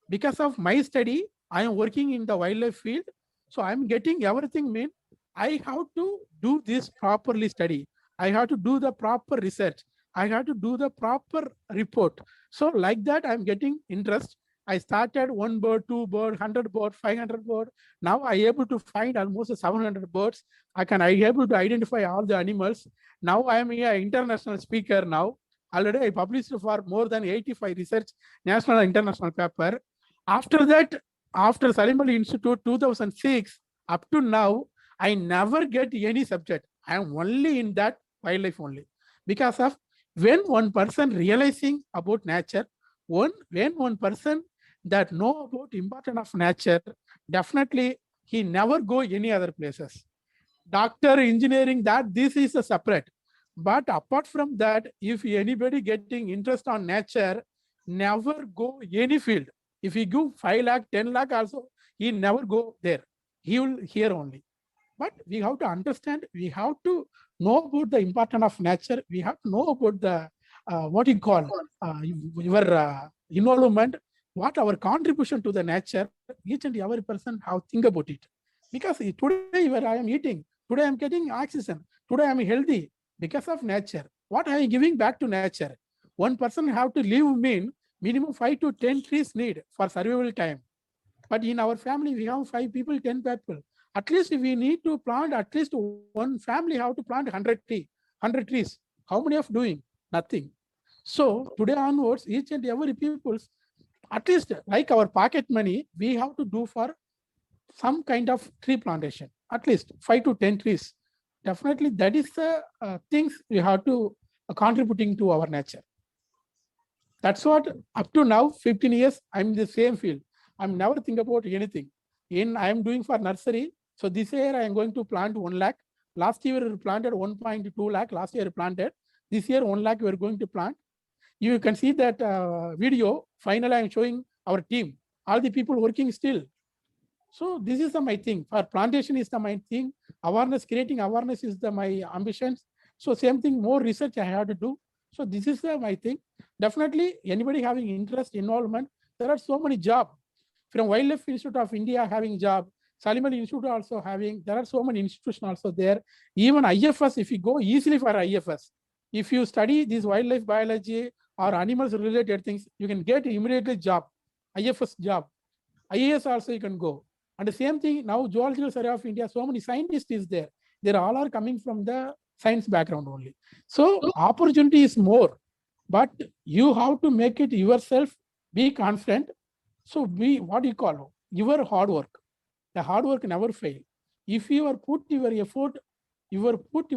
Because of my study, I am working in the wildlife field. So I am getting everything. Mean I have to do this properly study. I have to do the proper research. I have to do the proper report. So like that, I'm getting interest. I started 1 bird, 2 bird, 100 bird, 500 bird. Now I able to find almost 700 birds. I able to identify all the animals. Now I am an international speaker now. Already I published for more than 85 research national and international paper. After that, after Salim Ali Institute 2006, up to now, I never get any subject. I am only in that wildlife only. Because of when one person realizing about nature, when one person that know about importance of nature, definitely he never go any other places. Doctor, engineering, that this is a separate. But apart from that, if anybody getting interest on nature, never go any field. If he give 5 lakh, 10 lakh also, he never go there. He will here only. But we have to understand, we have to know about the importance of nature. We have to know about the, what you call, your involvement, what our contribution to the nature, each and every person have think about it. Because today where I am eating, today I am getting oxygen, today I am healthy because of nature. What I am giving back to nature? One person have to live mean minimum 5 to 10 trees need for survival time. But in our family, we have 5 people, 10 people. At least we need to plant, at least one family have to plant 100 trees. How many of doing? Nothing. So today onwards, each and every people, at least like our pocket money, we have to do for some kind of tree plantation, at least 5 to 10 trees. Definitely that is the things we have to contributing to our nature. That's what up to now, 15 years, I'm in the same field. I'm never think about anything. I am doing for nursery. So this year I am going to plant 1 lakh. Last year we planted 1.2 lakh. Last year we planted. This year 1 lakh we are going to plant. You can see that video. Finally, I am showing our team. All the people working still. So this is my thing. For plantation is my thing. Awareness, creating awareness is my ambitions. So same thing, more research I have to do. So this is my thing. Definitely anybody having interest, involvement, there are so many jobs. From Wildlife Institute of India having job, Salim Ali Institute also having, there are so many institutions also there. Even IFS, if you go easily for IFS, if you study this wildlife biology or animals related things, you can get immediately job, IFS job. IAS also you can go. And the same thing now, Zoological Survey of India, so many scientists is there. They all are coming from the science background only. So opportunity is more, but you have to make it yourself, be confident. So be, what you call, your hard work. The hard work never fail. If you are put your effort, you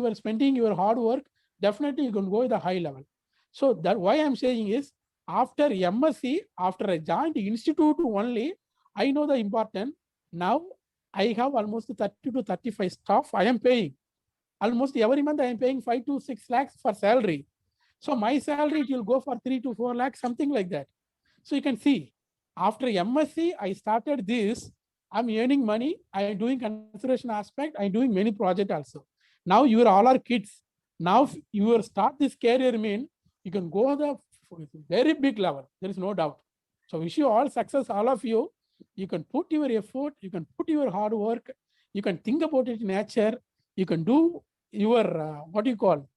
are spending your hard work, definitely you can go to the high level. So that why I'm saying is, after MSc, after I joined the institute only, I know the important. Now I have almost 30 to 35 staff I am paying. Almost every month I am paying 5 to 6 lakhs for salary. So my salary, it will go for 3 to 4 lakhs, something like that. So you can see, after MSc, I started this. I'm earning money. I am doing conservation aspect. I'm doing many projects also. Now you are all our kids. Now, if you will start this career mean, you can go the very big level. There is no doubt. So wish you all success, all of you. You can put your effort, you can put your hard work, you can think about it in nature, you can do your, what you call,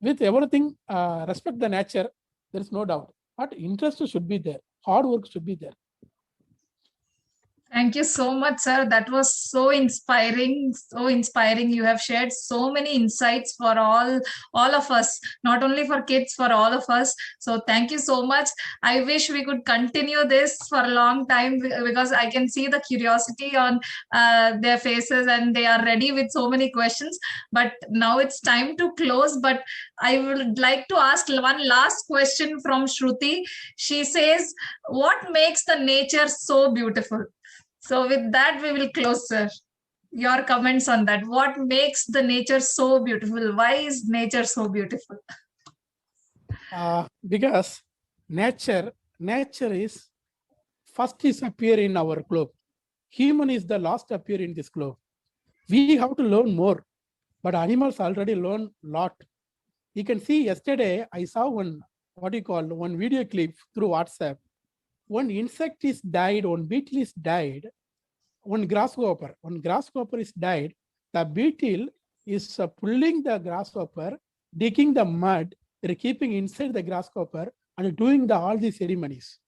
with everything, respect the nature, there is no doubt. But interest should be there, hard work should be there. Thank you so much, sir. That was so inspiring, so inspiring. You have shared so many insights for all of us, not only for kids, for all of us. So thank you so much. I wish we could continue this for a long time because I can see the curiosity on their faces and they are ready with so many questions. But now it's time to close. But I would like to ask one last question from Shruti. She says, what makes the nature so beautiful? So with that, we will close, sir. Your comments on that. What makes the nature so beautiful? Why is nature so beautiful? Because nature is first is appear in our globe. Human is the last appear in this globe. We have to learn more, but animals already learn a lot. You can see yesterday, I saw one video clip through WhatsApp. One insect is died, one beetle is died, one grasshopper is died. The beetle is pulling the grasshopper, digging the mud, they're keeping inside the grasshopper and doing all these ceremonies.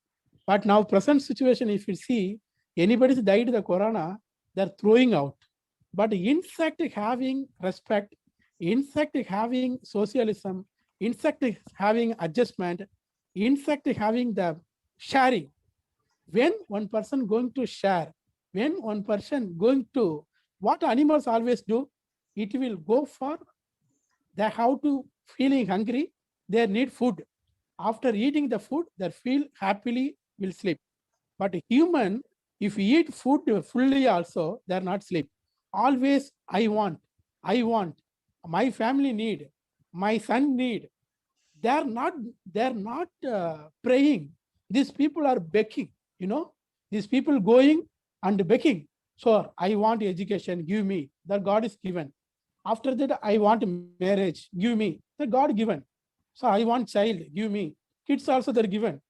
But now present situation, if you see, anybody's died the corona, they're throwing out. But insect having respect, insect having socialism, insect having adjustment, insect having the sharing. When one person going to share, when one person going to, what animals always do, it will go for, they have to feeling hungry, they need food. After eating the food, they feel happily will sleep. But human, if you eat food fully also, they're not sleep. Always I want, my family need, my son need. They're not praying. These people are begging, these people going and begging. So I want education, give me. That God is given. After that, I want marriage, give me. The God given. So I want child, give me. Kids also they're given.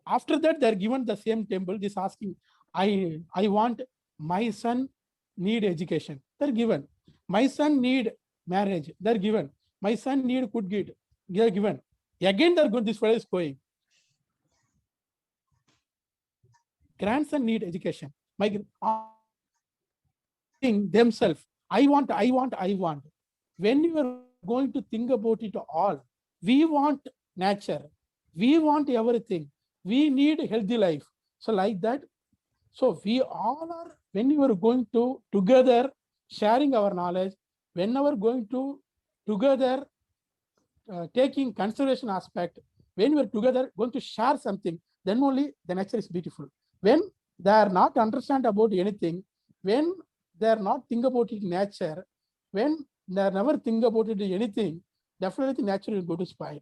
After that, they're given the same temple. This asking, I want my son need education. They're given. My son need marriage. They're given. My son need good kid. They're given. Again, they're going. This fellow is going. Grandson need education. My themselves. I want. When you are going to think about it all, we want nature. We want everything. We need a healthy life. So like that. So we all are, when you are going to together sharing our knowledge, when we are going to together taking conservation aspect, when we are together going to share something, then only the nature is beautiful. When they are not understand about anything, when they are not think about it nature, when they are never think about it anything, definitely nature will go to spoil.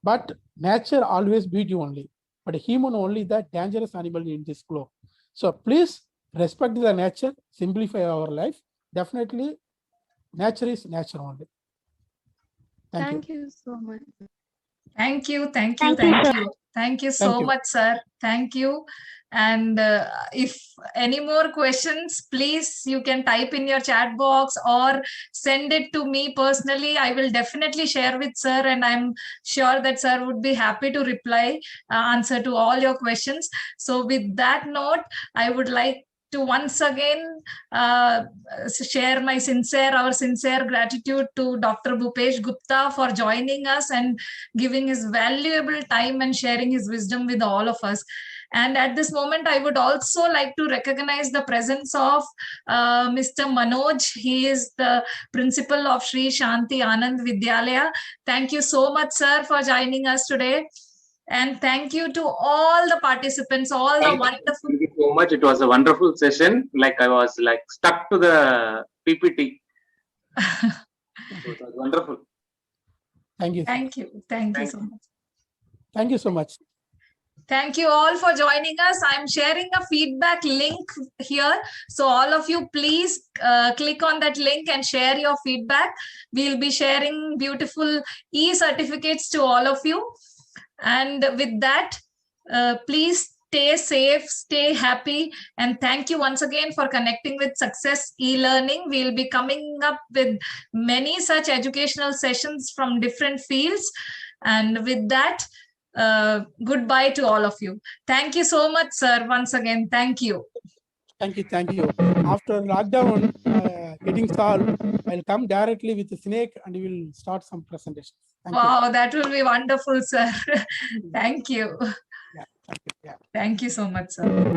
But nature always beauty only. But human only the dangerous animal in this globe. So please respect the nature, simplify our life. Definitely nature is nature only. Thank you so much. Thank you so Thank you. much, sir. Thank you. And if any more questions, please, you can type in your chat box or send it to me personally. I will definitely share with sir, and I'm sure that sir would be happy to reply, answer to all your questions. So with that note, I would like to once again share our sincere gratitude to Dr. Bhupesh Gupta for joining us and giving his valuable time and sharing his wisdom with all of us. And at this moment, I would also like to recognize the presence of Mr. Manoj. He is the principal of Sri Shanti Anand Vidyalaya. Thank you so much, sir, for joining us today. And thank you to all the participants, all the wonderful. Thank you so much. It was a wonderful session. Like I was like stuck to the PPT. So it was wonderful. Thank you. Thank you so much. Thank you so much. Thank you all for joining us. I'm sharing a feedback link here. So all of you, please click on that link and share your feedback. We'll be sharing beautiful e-certificates to all of you. And with that, please stay safe, stay happy. And thank you once again for connecting with Success e-learning. We'll be coming up with many such educational sessions from different fields. And with that, goodbye to all of you. Thank you so much, sir. Once again, thank you. Thank you. Thank you. After lockdown getting solved, I'll come directly with the snake and we will start some presentations. Thank Wow, that will be wonderful, sir. Thank you. Yeah, thank you. Yeah. Thank you so much, sir.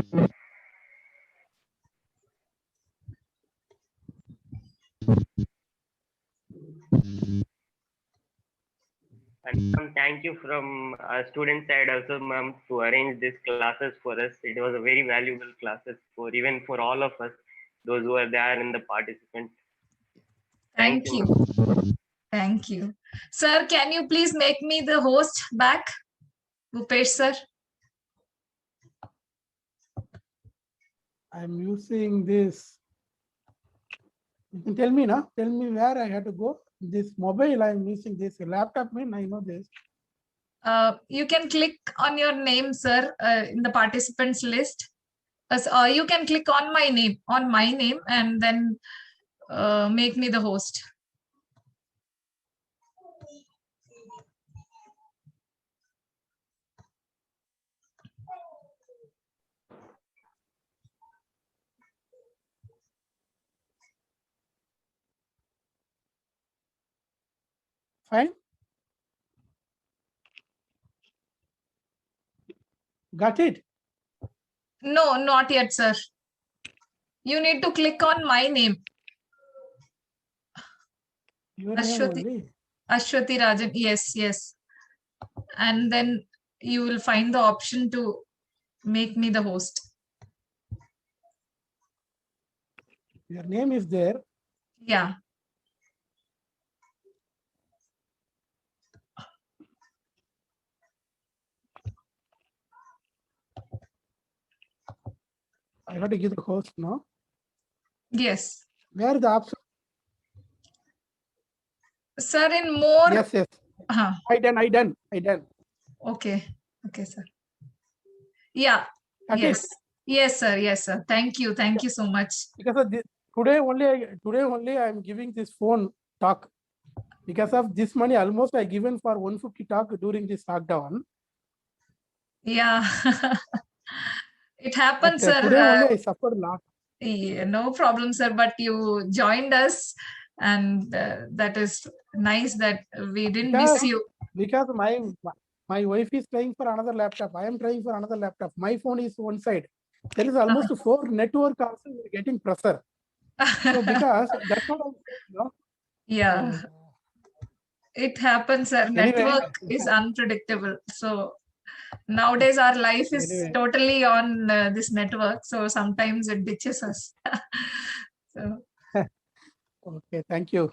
And thank you from our student side also, ma'am, to arrange these classes for us. It was a very valuable classes for even for all of us, those who are there in the participants. Thank you. Thank you. Sir, can you please make me the host back? Bhupesh, sir. I'm using this. You can tell me now. Tell me where I have to go. This mobile, I'm using this laptop. I know this. You can click on your name, sir, in the participants list. You can click on my name, and then make me the host. Fine. Got it? No, not yet, sir. You need to click on my name. Your name only? Ashwati Rajan. Yes, yes. And then you will find the option to make me the host. Your name is there. Yeah. I got to give the host now. Yes. Where the option? Sir, in more. Yes, yes. I done. Okay. Okay, sir. Yeah. Got yes. it? Yes, sir. Yes, sir. Thank you. Thank you so much. Because of this, today only I'm giving this phone talk. Because of this money, almost I given for 150 talk during this lockdown. Yeah. It happens, But, sir. Today only I suffered a lot. Yeah, no problem, sir. But you joined us, and that is nice that we didn't miss you. Because my wife is trying for another laptop. I am trying for another laptop. My phone is one side. There is almost 4 network also getting pressure. So because that's what I'm saying, you know? Yeah. It happens, sir. Anyway. Network is unpredictable. So nowadays our life is totally on this network. So sometimes it ditches us. So. Okay, thank you.